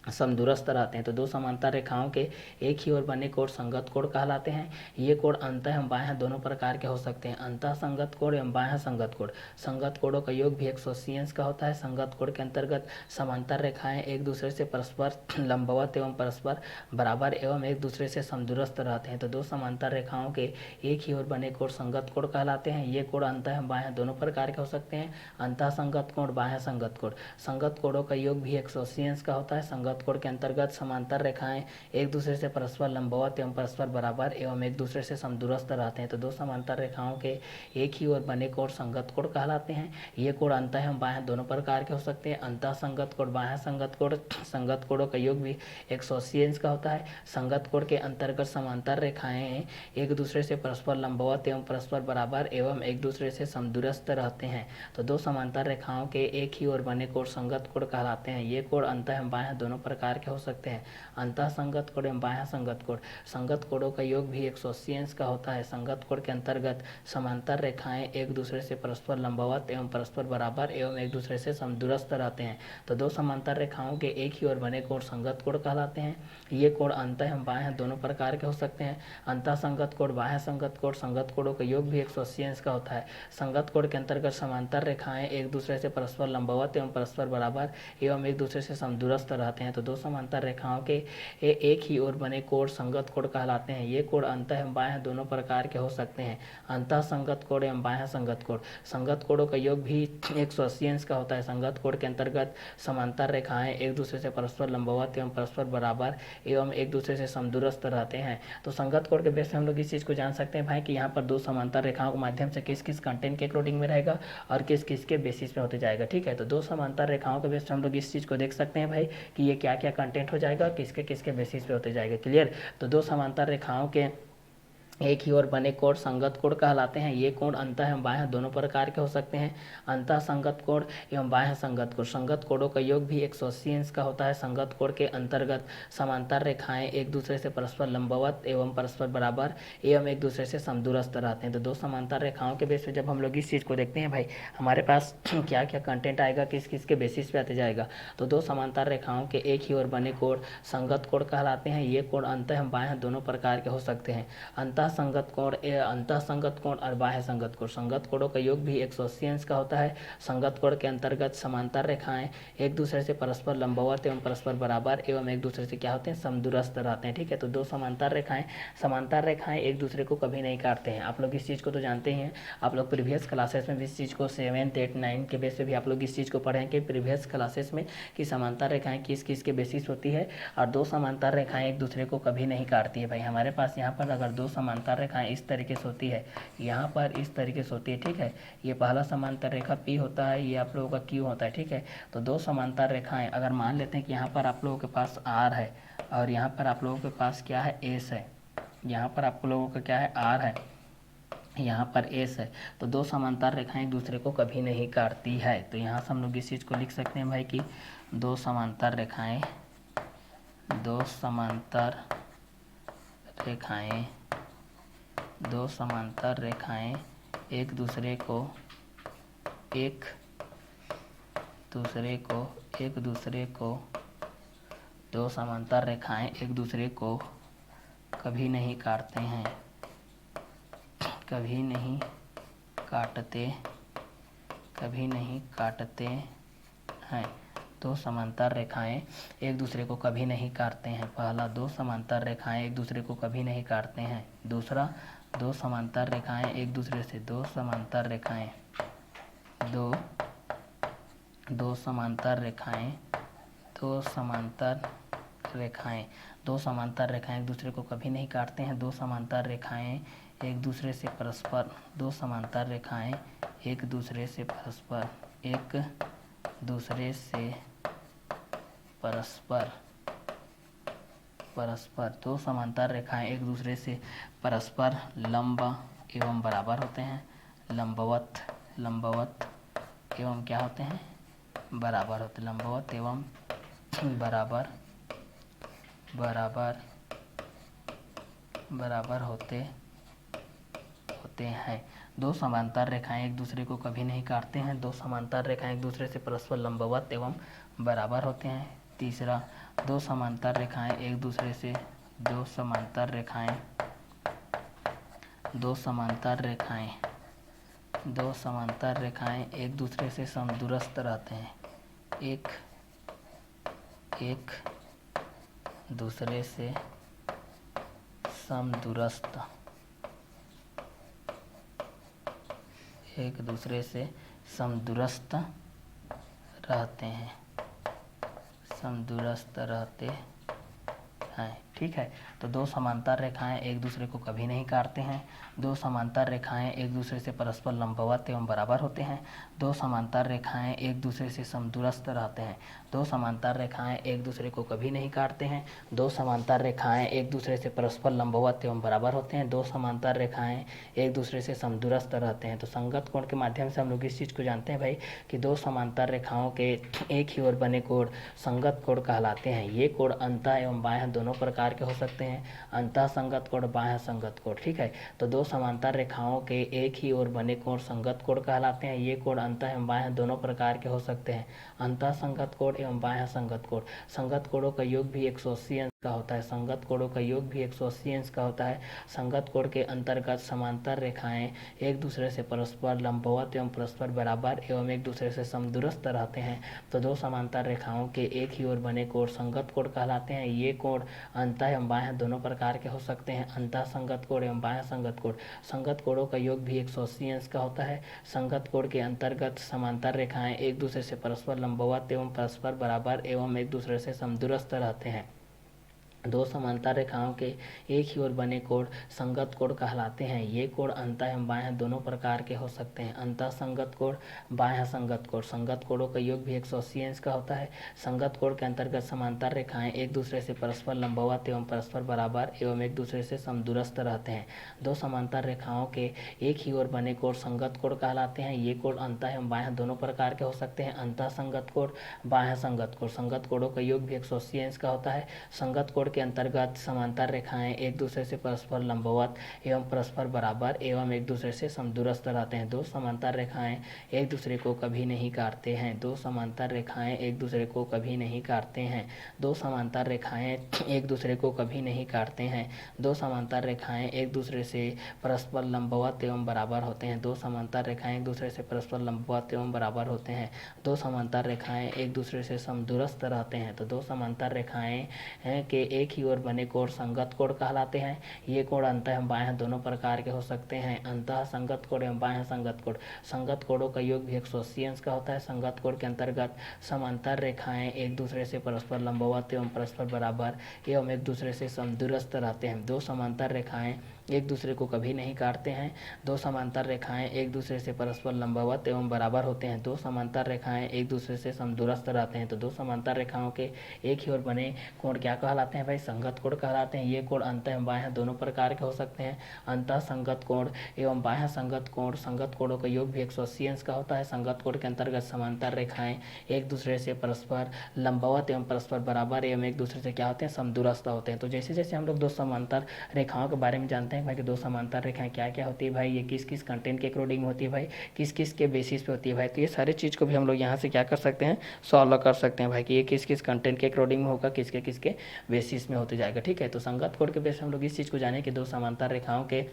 समदूरस्थ रहते हैं। तो दो समांतर रेखाओं के एक ही ओर बने कोण संगत कोण कहलाते हैं। ये कोण अंतः एवं बाह्य दोनों प्रकार के हो सकते हैं। अंतः संगत कोण एवं बाह्य संगत कोण, संगत कोणों का योग भी 180 अंश का होता है। संगत कोण के अंतर्गत समांतर रेखाएं एक दूसरे से परस्पर लंबवत एवं परस्पर बराबर एवं एक दूसरे से समदूरस्थ रहते हैं। तो दो समांतर रेखाओं के एक ही ओर बने कोण संगत कोण कहलाते हैं। ये कोण अंतः एवं बाह्य दोनों प्रकार के हो सकते हैं। अंतः संगत कोण, बाह्य संगत कोण, संगत कोणों का योग भी 180 अंश का होता है। संगत संगत कोण के अंतर्गत समांतर रेखाएं एक दूसरे से परस्पर लंबवत एवं परस्पर बराबर एवं एक दूसरे से समदूरस्थ रहते हैं। तो दो समांतर रेखाओं के एक ही ओर बने कोण संगत कोण कहलाते हैं। ये कोण अंतः एवं बाह्य दोनों प्रकार के हो सकते हैं। अंतः संगत कोण, बाह्य संगत कोण, संगत कोणों का योग भी 180 अंश का होता है। संगत कोण के अंतर्गत समांतर रेखाएं एक दूसरे से परस्पर लंबवत एवं परस्पर बराबर एवं एक दूसरे से समदूरस्थ रहते हैं। तो दो समांतर रेखाओं के एक ही ओर बने कोण संगत कोण कहलाते हैं। ये कोण अंतः एवं बाह्य दोनों प्रकार के हो सकते हैं। अंतः संगत कोण एवं बाह्य संगत कोण, संगत कोणों का योग भी 180 अंश का होता है। संगत कोण के अंतर्गत समांतर रेखाएं एक दूसरे से परस्पर लंबवत एवं परस्पर बराबर एवं एक दूसरे से समदूरस्थ रहते हैं। तो दो समांतर रेखाओं के एक ही ओर बने कोण संगत कोण कहलाते हैं। ये कोण अंतः एवं बाह्य दोनों प्रकार के हो सकते हैं। अंतः संगत कोण, बाह्य संगत कोण, संगत कोणों का योग भी 180 अंश का होता है। संगत कोण के अंतर्गत समांतर रेखाएं एक दूसरे से परस्पर लंबवत एवं परस्पर बराबर एवं एक दूसरे से समदूरस्थ रहते हैं। तो दो समांतर रेखाओं के एक ही ओर बने कोण संगत कोण कहलाते हैं। ये कोण अंतः एवं बाह्य दोनों प्रकार के हो सकते हैं। अंतः संगत कोण एवं बाह्य संगत कोण, संगत कोणों का योग भी 180 अंश का होता है। संगत कोण के अंतर्गत समांतर रेखाएं एक दूसरे से परस्पर लंबवत एवं परस्पर बराबर एवं एक दूसरे से समदूरस्थ रहते हैं। तो संगत कोण के बेस पे हम लोग इस चीज़ को जान सकते हैं भाई कि यहाँ पर दो समांतर रेखाओं के माध्यम से किस किस कंटेंट के अकॉर्डिंग में रहेगा और किस किस के बेसिस पे होते जाएगा। ठीक है, तो दो समांतर रेखाओं के बेस पे हम लोग इस चीज़ को देख सकते हैं भाई कि ये क्या क्या कंटेंट हो जाएगा, किसके किसके बेसिस पे होते जाएगा। क्लियर। तो दो समांतर रेखाओं के एक ही ओर बने कोण संगत कोण कहलाते हैं। ये कोण अंतः एवं बाह्य दोनों प्रकार के हो सकते हैं। अंतः संगत कोण एवं बाह्य संगत कोण, संगत कोणों का योग भी 180 अंश का होता है। संगत कोण के अंतर्गत समांतर रेखाएं एक दूसरे से परस्पर लंबवत एवं परस्पर बराबर एवं एक दूसरे से समदूरस्थ रहते हैं। तो दो समांतर रेखाओं के बेस पे जब हम लोग इस चीज़ को देखते हैं भाई हमारे पास क्या क्या कंटेंट आएगा, किस किस के बेसिस पे आते जाएगा। तो दो समांतर रेखाओं के एक ही ओर बने कोण संगत कोण कहलाते हैं। ये कोण अंतः एवं बाह्य दोनों प्रकार के हो सकते हैं। अंतः संगत कोण और बाह्य संगत कोण, संगत कोणों का योग भी 180 अंश का होता है। संगत कोण के अंतर्गत समांतर रेखाएं एक दूसरे से परस्पर लंबवत एवं परस्पर बराबर एवं एक दूसरे से क्या होते हैं, समदूरस्थ रहते हैं। ठीक है, तो दो समांतर रेखाएं एक दूसरे को कभी नहीं काटते हैं। आप लोग इस चीज़ को तो जानते ही हैं। आप लोग प्रीवियस क्लासेस में भी इस चीज़ को 7, 8, 9 के बेस पे भी आप लोग इस चीज़ को पढ़े हैं कि प्रीवियस क्लासेस में कि समांतर रेखाएं किस किस के बेसिस होती है और दो समांतर रेखाएं एक दूसरे को कभी नहीं काटती है। भाई हमारे पास यहाँ पर अगर दो समांतर रेखाएं इस तरीके से होती है, यहाँ पर इस तरीके से होती है। ठीक है, ये पहला समांतर रेखा P होता है, ये आप लोगों का Q होता है। ठीक है, तो दो समांतर रेखाएं अगर मान लेते हैं कि यहाँ पर आप लोगों के पास R है और यहाँ पर आप लोगों के पास क्या है, S है। यहाँ पर आप लोगों का क्या है, R है, यहाँ पर S है। तो दो समांतर रेखाएं एक दूसरे को कभी नहीं काटती है। तो यहाँ से हम लोग इस चीज़ को लिख सकते हैं भाई कि दो समांतर रेखाएं एक दूसरे को कभी नहीं काटते हैं, कभी नहीं काटते हैं। दो समांतर रेखाएं एक दूसरे को कभी नहीं काटते हैं। पहला, दो समांतर रेखाएं एक दूसरे को कभी नहीं काटते हैं। दूसरा, दो समांतर रेखाएं एक दूसरे से दो समांतर रेखाएं एक दूसरे को कभी नहीं काटते हैं। दो समांतर रेखाएं एक दूसरे से परस्पर दो समांतर रेखाएं एक दूसरे से परस्पर लंब एवं बराबर होते हैं। लंबवत एवं क्या होते हैं, बराबर होते, लंबवत एवं बराबर होते हैं। दो समांतर रेखाएं एक दूसरे को कभी नहीं काटते हैं। दो समांतर रेखाएं एक दूसरे से परस्पर लंबवत एवं बराबर होते हैं। तीसरा, दो समांतर रेखाएं एक दूसरे से एक दूसरे से समदूरस्थ रहते हैं। एक दूसरे से समदूरस्थ रहते हैं। समदूरस्थ रहते हैं। ठीक है, तो दो समांतर रेखाएं एक दूसरे को कभी नहीं काटते हैं। दो समांतर रेखाएं एक दूसरे से परस्पर लंबवत एवं बराबर होते हैं। दो समांतर रेखाएं एक दूसरे से समदूरस्थ रहते हैं। दो समांतर रेखाएं एक दूसरे को कभी नहीं काटते हैं। दो समांतर रेखाएं एक दूसरे से परस्पर लंबवत एवं बराबर होते हैं। दो समांतर रेखाएं एक दूसरे से समदूरस्थ रहते हैं। तो संगत कोण के माध्यम से हम लोग इस चीज़ को जानते हैं भाई कि दो समांतर रेखाओं के एक ही ओर बने कोण संगत कोण कहलाते हैं। ये कोण अंतः एवं बाह्य दोनों प्रकार के हो सकते हैं, अंतः संगत कोण, बाह्य संगत कोण। ठीक है, तो दो समांतर रेखाओं के एक ही ओर बने कोण संगत कोण कहलाते हैं। ये कोण अंतः एवं बाह्य दोनों प्रकार के हो सकते हैं, अंतः संगत कोण एवं बाह्य संगत कोण। संगत कोणों का योग भी 180 अंश का होता है। संगत कोणों का योग भी 180 अंश का होता है। संगत कोण के अंतर्गत समांतर रेखाएं एक दूसरे से परस्पर लंबवत एवं परस्पर बराबर एवं एक दूसरे से समदूरस्थ रहते हैं। तो दो समांतर रेखाओं के एक ही ओर बने कोण संगत कोण कहलाते हैं। ये कोण अंतः एवं बाह्य दोनों प्रकार के हो सकते हैं, अंतः संगत कोण एवं बाह्य संगत कोण। संगत कोणों का योग भी 180 अंश का होता है। संगत कोण के अंतर्गत समांतर रेखाएं एक दूसरे से परस्पर लंबवत एवं परस्पर बराबर एवं एक दूसरे से समदूरस्थ रहते हैं। दो समांतर रेखाओं के एक ही ओर बने कोण संगत कोण कहलाते हैं। ये कोण अंतः एवं बाह्य दोनों प्रकार के हो सकते हैं, अंतः संगत कोण, बाह्य संगत कोण। संगत कोणों का योग भी 180 अंश का होता है। संगत कोण के अंतर्गत समांतर रेखाएं एक दूसरे से परस्पर लंबवत एवं परस्पर बराबर एवं एक दूसरे से समदूरस्थ रहते हैं। दो समांतर रेखाओं के एक ही ओर बने कोण संगत कोण कहलाते हैं। ये कोण अंतः एवं बाह्य दोनों प्रकार के हो सकते हैं, अंतः संगत कोण, बाह्य संगत कोण। संगत कोणों का योग भी 180 अंश का होता है। संगत कोण के अंतर्गत समांतर रेखाएं एक दूसरे से परस्पर लंबवत एवं परस्पर बराबर एवं एक दूसरे से समदूरस्थ रहते हैं। दो समांतर रेखाएं एक दूसरे को कभी नहीं काटते हैं। दो समांतर रेखाएं एक दूसरे को कभी नहीं काटते हैं। दो समांतर रेखाएं एक दूसरे को कभी नहीं काटते हैं। दो समांतर रेखाएं एक दूसरे से परस्पर लंबवत एवं बराबर होते हैं। दो समांतर रेखाएं एक दूसरे से परस्पर लंबवत एवं बराबर होते हैं। दो समांतर रेखाएं एक दूसरे से समदूरस्थ रहते हैं। तो दो समांतर रेखाएं के एक ही ओर बने कोण संगत कोण कहलाते हैं। ये कोण अंतः एवं बाह्य दोनों प्रकार के हो सकते हैं, अंतः संगत कोण एवं बाह्य संगत कोण। संगत कोणों का योग भी 180 अंश का होता है। संगत कोण के अंतर्गत समांतर रेखाएं एक दूसरे से परस्पर लंबवत एवं परस्पर बराबर एवं एक दूसरे से समदूरस्थ रहते हैं। दो समांतर रेखाएं एक दूसरे को कभी नहीं काटते हैं। दो समांतर रेखाएं एक दूसरे से परस्पर लंबवत एवं बराबर होते हैं। दो समांतर रेखाएं एक दूसरे से समदूरस्थ रहते हैं। तो दो समांतर रेखाओं के एक ही ओर बने कोण क्या कहलाते हैं भाई? संगत कोण कहलाते हैं। ये कोण अंतः एवं बाह्य दोनों प्रकार के हो सकते हैं, अंतः संगत कोण एवं बाह्य संगत कोण। संगत कोणों का योग भी 180 अंश का होता है। संगत कोण के अंतर्गत समांतर रेखाएं एक दूसरे से परस्पर लंबवत एवं परस्पर बराबर एवं एक दूसरे से क्या होते हैं? समदूरस्थ होते हैं। तो जैसे जैसे हम लोग दो समांतर रेखाओं के बारे में जानते हैं भाई कि दो समांतर रेखाएं क्या क्या होती है भाई, ये किस किस कंटेंट के अकॉर्डिंग होती है भाई, किस किस के बेसिस पे होती है भाई, तो ये सारी चीज़ को भी हम लोग यहाँ से क्या कर सकते हैं? सॉल्व कर सकते हैं भाई कि ये किस किस कंटेंट के अकॉर्डिंग में होगा, किसके किसके बेसिस में होते जाएगा। ठीक है, तो संगत कोण के बेस हम लोग इस चीज़ को जाने कि दो समांतर रेखाओं के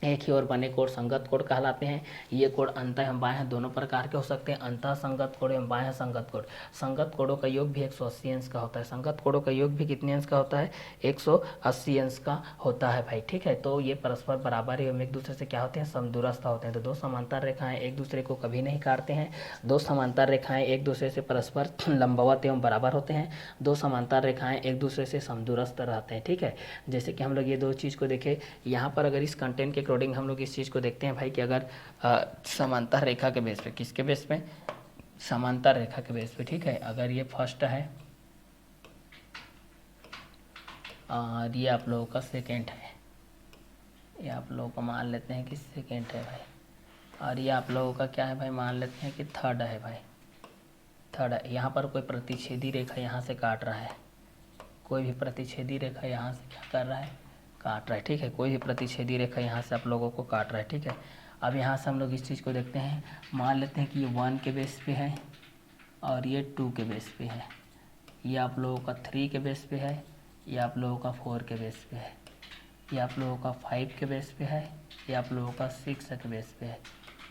एक ही ओर बने कोण संगत कोण कहलाते हैं। ये कोण अंतः एवं बाह्य दोनों प्रकार के हो सकते हैं, अंतः संगत कोण एवं बाह्य संगत कोण। संगत कोणों का योग भी 180 अंश का होता है। संगत कोणों का योग भी कितने अंश का होता है? 180 अंश का होता है भाई। ठीक है, तो ये परस्पर बराबर एवं एक दूसरे से क्या होते हैं? समदूरस्थ होते हैं। तो दो समांतर रेखाएं एक दूसरे को कभी नहीं काटते हैं। दो समांतर रेखाएं एक दूसरे से परस्पर लंबवत एवं बराबर होते हैं। दो समांतर रेखाएं एक दूसरे से समदूरस्थ रहते हैं। ठीक है, जैसे कि हम लोग ये दो चीज़ को देखें, यहाँ पर अगर इस कंटेंट के अकॉर्डिंग हम लोग इस चीज़ को देखते हैं भाई कि अगर समांतर रेखा के बेस पे, किसके बेस पे? समांतर रेखा के बेस पे। ठीक है, अगर ये फर्स्ट है और ये आप लोगों का सेकेंड है, ये आप लोगों का मान लेते हैं कि सेकेंड है भाई, और ये आप लोगों का क्या है भाई? मान लेते हैं कि थर्ड है भाई, थर्ड है। यहाँ पर कोई प्रतिच्छेदी रेखा यहाँ से काट रहा है, कोई भी प्रतिच्छेदी रेखा यहाँ से क्या कर रहा है? काट रहा है। ठीक है, कोई भी प्रतिच्छेदी रेखा यहाँ से आप लोगों को काट रहा है। ठीक है, अब यहाँ से हम लोग इस चीज़ को देखते हैं, मान लेते हैं कि ये 1 के बेस पे है और ये 2 के बेस पे है, ये आप लोगों का 3 के बेस पे है, ये आप लोगों का 4 के बेस पे है, ये आप लोगों का 5 के बेस पे है, ये आप लोगों का 6 के बेस पे है,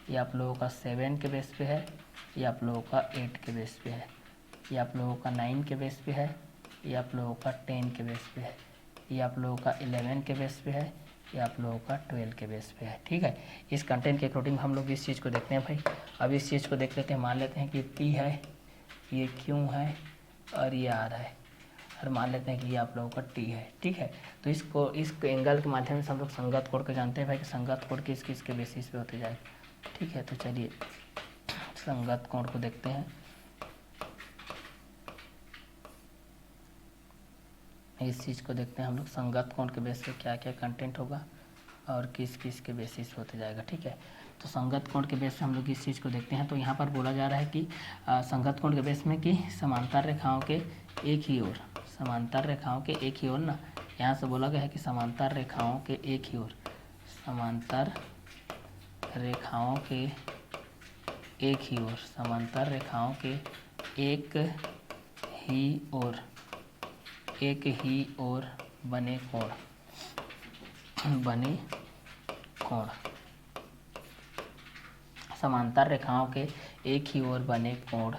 ये आप लोगों का 7 के बेस पे है, ये आप लोगों का 8 के बेस पे है, ये आप लोगों का 9 के बेस पे है, ये आप लोगों का 10 के बेस पे है, ये आप लोगों का 11 के बेस पे है, ये आप लोगों का 12 के बेस पे है। ठीक है, इस कंटेंट के अकॉर्डिंग हम लोग इस चीज़ को देखते हैं भाई। अब इस चीज़ को देख लेते हैं, मान लेते हैं कि P है, ये Q है, और ये आ रहा है, और मान लेते हैं कि ये आप लोगों का टी है, ठीक है। तो इसको इस एंगल के माध्यम से हम लोग संगत कोण को जानते हैं भाई कि संगत कोण किस किस के बेसिस पे होते जाएगा, ठीक है। तो चलिए संगत कोण को देखते हैं। इस चीज़ को देखते हैं हम लोग, संगत कोण के बेस पे क्या क्या कंटेंट होगा और किस किस के बेसिस पे होते जाएगा, ठीक है। तो संगत कोण के बेस पे हम लोग इस चीज़ को देखते हैं। तो यहाँ पर बोला जा रहा है कि संगत कोण के बेस में कि समांतर रेखाओं के एक ही ओर, समांतर रेखाओं के एक ही ओर ना, यहाँ से बोला गया है कि समांतर रेखाओं के एक ही ओर, समांतर रेखाओं के एक ही ओर, समांतर रेखाओं के एक ही ओर, एक ही ओर बने कोण, बने कोण, समांतर रेखाओं के एक ही ओर बने कोण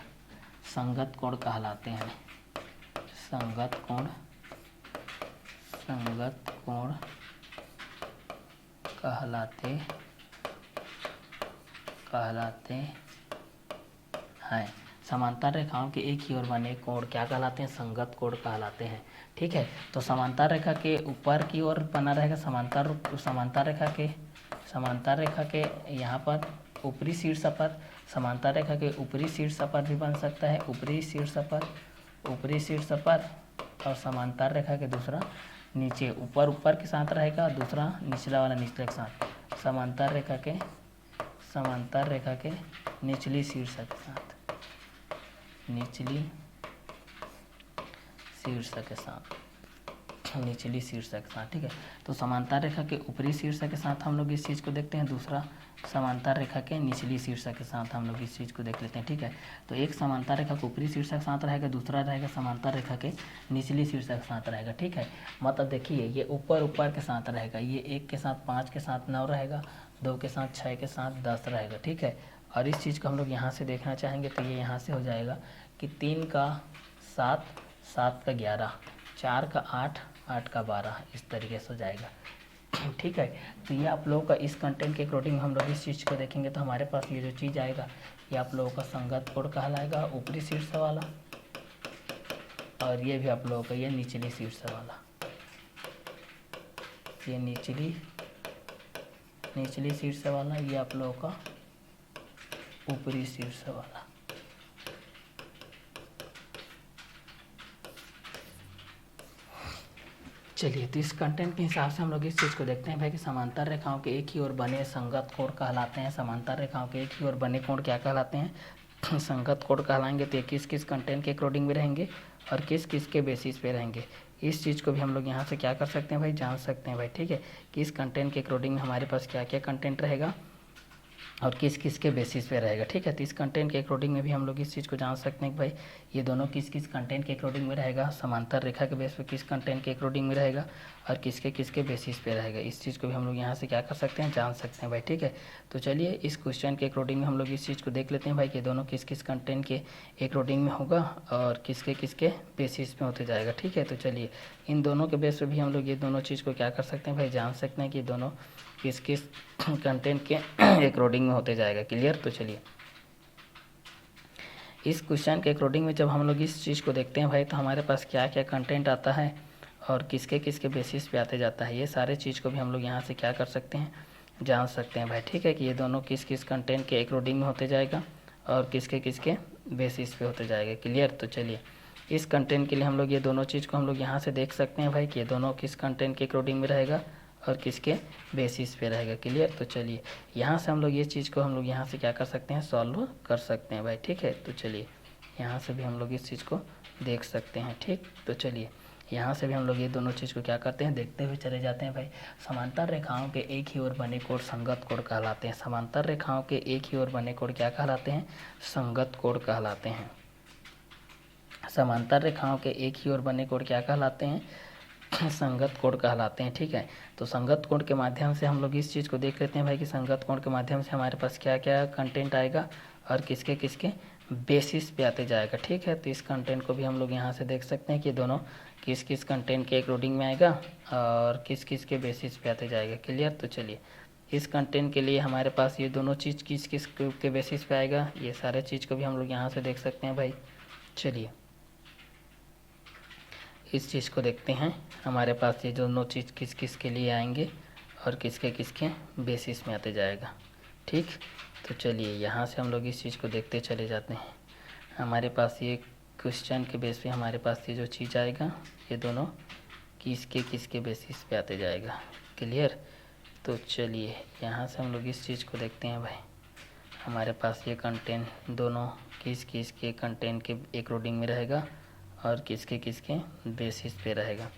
संगत कोण कहलाते हैं। संगत कोण, संगत कोण कहलाते हैं। समांतर रेखाओं के एक ही ओर बने कोण क्या कहलाते हैं? संगत कोण कहलाते हैं, ठीक है। तो समांतर रेखा के ऊपर की ओर बना रहेगा समांतर रेखा के यहाँ पर ऊपरी शीर्ष पर, समांतर रेखा के ऊपरी शीर्ष पर भी बन सकता है, ऊपरी शीर्ष पर, और समांतर रेखा के दूसरा नीचे, ऊपर के साथ रहेगा, दूसरा निचला वाला निचले के साथ, समांतर रेखा के निचली शीर्ष के साथ, निचली शीर्ष के साथ, ठीक है। तो समांतर रेखा के ऊपरी शीर्ष के साथ हम लोग इस चीज़ को देखते हैं, दूसरा समांतर रेखा के निचली शीर्ष के साथ हम लोग इस चीज़ को देख लेते हैं, ठीक है। तो एक समांतर रेखा के ऊपरी शीर्ष के साथ रहेगा, दूसरा रहेगा समांतर रेखा के निचली शीर्ष के साथ रहेगा, ठीक है। मतलब देखिए ये ऊपर के साथ रहेगा, ये 1 के साथ 5 के साथ 9 रहेगा, 2 के साथ 6 के साथ 10 रहेगा, ठीक है। और इस चीज़ को हम लोग यहाँ से देखना चाहेंगे तो ये यहाँ से हो जाएगा कि 3 का 7, 7 का 11, 4 का 8, 8 का 12, इस तरीके से हो जाएगा, ठीक है। तो ये आप लोगों का इस कंटेंट के अकॉर्डिंग हम लोग इस चीज़ को देखेंगे तो हमारे पास ये जो चीज़ आएगा ये आप लोगों का संगत कोण कहलाएगा, ऊपरी शीर्ष वाला, और ये भी आप लोगों का ये निचली शीर्ष वाला, ये निचली शीर्ष वाला, ये आप लोगों का ऊपरी शीर्ष वाला। चलिए तो इस कंटेंट के हिसाब से हम लोग इस चीज़ को देखते हैं भाई कि समांतर रेखाओं के एक ही ओर बने संगत कोण कहलाते हैं। समांतर रेखाओं के एक ही ओर बने कोण क्या कहलाते हैं? संगत कोण कहलाएंगे। तो ये किस किस कंटेंट के अकॉर्डिंग में रहेंगे और किस किस के बेसिस पे रहेंगे, इस चीज़ को भी हम लोग यहाँ से क्या कर सकते हैं भाई, जान सकते हैं भाई, ठीक है। कि इस कंटेंट के अकॉर्डिंग में हमारे पास क्या क्या कंटेंट रहेगा और किस किस के बेसिस पे रहेगा, ठीक है। तो इस कंटेंट के अकॉर्डिंग में भी हम लोग इस चीज़ को जान सकते हैं कि भाई ये दोनों किस किस कंटेंट के अकॉर्डिंग में रहेगा, समांतर रेखा के बेस पे किस कंटेंट के अकॉर्डिंग में रहेगा और किसके बेसिस पे रहेगा, इस चीज़ को भी हम लोग यहाँ से क्या कर सकते हैं, जान सकते हैं भाई, ठीक है। तो चलिए इस क्वेश्चन के अकॉर्डिंग में हम लोग इस चीज़ को देख लेते हैं भाई कि दोनों किस किस कंटेंट के अकॉर्डिंग में होगा और किसके बेसिस पे होते जाएगा, ठीक है। तो चलिए इन दोनों के बेस पे भी हम लोग ये दोनों चीज़ को क्या कर सकते हैं भाई, जान सकते हैं कि दोनों किस किस कंटेंट के अकॉर्डिंग में होते जाएगा, क्लियर। तो चलिए इस क्वेश्चन के अकॉर्डिंग में जब हम लोग इस चीज़ को देखते हैं भाई तो हमारे पास क्या क्या कंटेंट आता है और किसके बेसिस पे आते जाता है, ये सारे चीज़ को भी हम लोग यहाँ से क्या कर सकते हैं, जान सकते हैं भाई, ठीक है। कि ये दोनों किस किस कंटेंट के अकॉर्डिंग में होते जाएगा और किसके बेसिस पे होते जाएगा, क्लियर। तो चलिए इस कंटेंट के लिए हम लोग ये दोनों चीज़ को हम लोग यहाँ से देख सकते हैं भाई कि ये दोनों किस कंटेंट के अकॉर्डिंग में रहेगा और किसके बेसिस पे रहेगा, क्लियर। तो चलिए यहाँ से हम लोग ये चीज़ को हम लोग यहाँ से क्या कर सकते हैं, सॉल्व कर सकते हैं भाई, ठीक है। तो चलिए यहाँ से भी हम लोग इस चीज़ को देख सकते हैं, ठीक। तो चलिए यहाँ से भी हम लोग ये दोनों चीज़ को क्या करते हैं, देखते हुए चले जाते हैं भाई। समांतर रेखाओं के एक ही ओर बने कोण संगत कोण कहलाते हैं। समांतर रेखाओं के एक ही ओर बने कोण क्या कहलाते हैं, संगत कोण कहलाते हैं। समांतर रेखाओं के एक ही ओर बने कोण क्या कहलाते हैं, संगत कोण कहलाते हैं, ठीक है। तो संगत कोण के माध्यम से हम लोग इस चीज़ को देख लेते हैं भाई कि संगत कोण के माध्यम से हमारे पास क्या क्या कंटेंट आएगा और किसके बेसिस पे आते जाएगा, ठीक है। तो इस कंटेंट को भी हम लोग यहाँ से देख सकते हैं कि दोनों किस किस कंटेंट के अकॉर्डिंग में आएगा और किस के बेसिस पे आते जाएगा, क्लियर। तो चलिए इस कंटेंट के लिए हमारे पास ये दोनों चीज़ किस के बेसिस पे आएगा, ये सारे चीज़ को भी हम लोग यहाँ से देख सकते हैं भाई। चलिए इस चीज़ को देखते हैं हमारे पास ये दोनों चीज़ किस किस के लिए आएंगे और किसके किसके बेसिस में आते जाएगा। ठीक, तो चलिए यहाँ से हम लोग इस चीज़ को देखते चले जाते हैं। हमारे पास ये क्वेश्चन के बेस पे हमारे पास ये जो चीज़ आएगा ये दोनों किसके बेसिस पे आते जाएगा। क्लियर, तो चलिए यहाँ से हम लोग इस चीज़ को देखते हैं भाई। हमारे पास ये कंटेंट दोनों किस के कंटेंट के अकॉर्डिंग में रहेगा और किसके बेसिस पे रहेगा।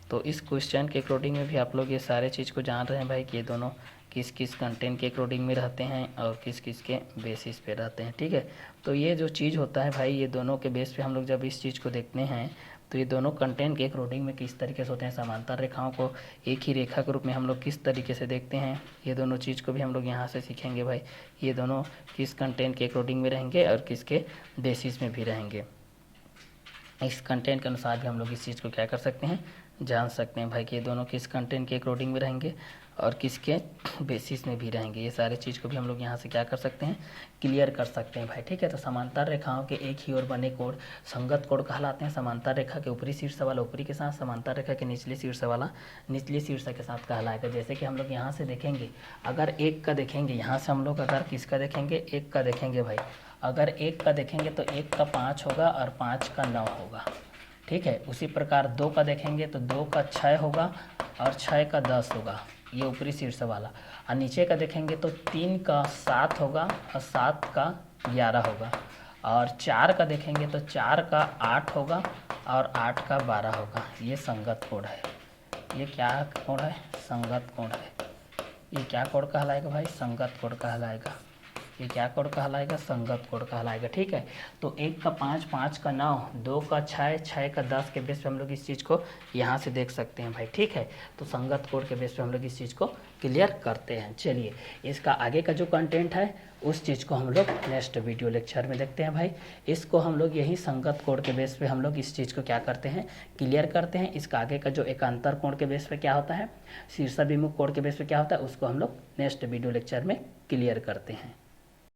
तो इस क्वेश्चन के अकॉर्डिंग में भी आप लोग ये सारे चीज़ को जान रहे हैं भाई कि ये दोनों किस कंटेंट के अकॉर्डिंग में रहते हैं और किस के बेसिस पे रहते हैं। ठीक है, तो ये जो चीज़ होता है भाई, ये दोनों के बेस पे हम लोग जब इस चीज़ को देखते हैं तो ये दोनों कंटेंट के अकॉर्डिंग में किस तरीके से होते हैं। समांतर रेखाओं को एक ही रेखा के रूप में हम लोग किस तरीके से देखते हैं, ये दोनों चीज़ को भी हम लोग यहाँ से सीखेंगे भाई। ये दोनों किस कंटेंट के अकॉर्डिंग में रहेंगे और किसके बेसिस में भी रहेंगे। इस कंटेंट के अनुसार भी हम लोग इस चीज़ को क्या कर सकते हैं, जान सकते हैं भाई कि ये दोनों किस कंटेंट के अकॉर्डिंग में रहेंगे और किसके बेसिस में भी रहेंगे। ये सारे चीज़ को भी हम लोग यहाँ से क्या कर सकते हैं, क्लियर कर सकते हैं भाई। ठीक है, तो समांतर रेखाओं के एक ही ओर बने कोण संगत कोण कहलाते हैं। समांतर रेखा के ऊपरी शीर्ष वाला ऊपरी के साथ, समांतर रेखा के निचले शीर्ष वाला निचले शीर्ष के साथ कहलाएगा। जैसे कि हम लोग यहाँ से देखेंगे, अगर एक का देखेंगे, यहाँ से हम लोग अगर किसका देखेंगे, एक का देखेंगे भाई। अगर एक का देखेंगे तो एक का 5 होगा और 5 का 9 होगा। ठीक है, उसी प्रकार 2 का देखेंगे तो 2 का 6 होगा और 6 का 10 होगा, ये ऊपरी शीर्ष वाला। और नीचे का देखेंगे तो 3 का 7 होगा और 7 का 11 होगा। और 4 का देखेंगे तो 4 का 8 होगा और 8 का 12 होगा। ये संगत कोण है। ये क्या कोण है, संगत कोण है। ये क्या कोण कहलाएगा भाई, संगत कोण कहलाएगा। ये क्या कोण कहलाएगा, संगत कोण कहलाएगा। ठीक है, तो 1 का 5, 5 का 9, 2 का 6, 6 का 10 के बेस पे हम लोग इस चीज़ को यहाँ से देख सकते हैं भाई। ठीक है, तो संगत कोण के बेस पे हम लोग इस चीज़ को क्लियर करते हैं। चलिए, इसका आगे का जो कंटेंट है उस चीज़ को हम लोग नेक्स्ट वीडियो लेक्चर में देखते हैं भाई। इसको हम लोग यही संगत कोण के बेस पे हम लोग इस चीज़ को क्या करते हैं, क्लियर करते हैं। इसका आगे का जो एकांतर कोण के बेस पे क्या होता है, शीर्षाभिमुख कोण के बेस पे क्या होता है, उसको हम लोग नेक्स्ट वीडियो लेक्चर में क्लियर करते हैं।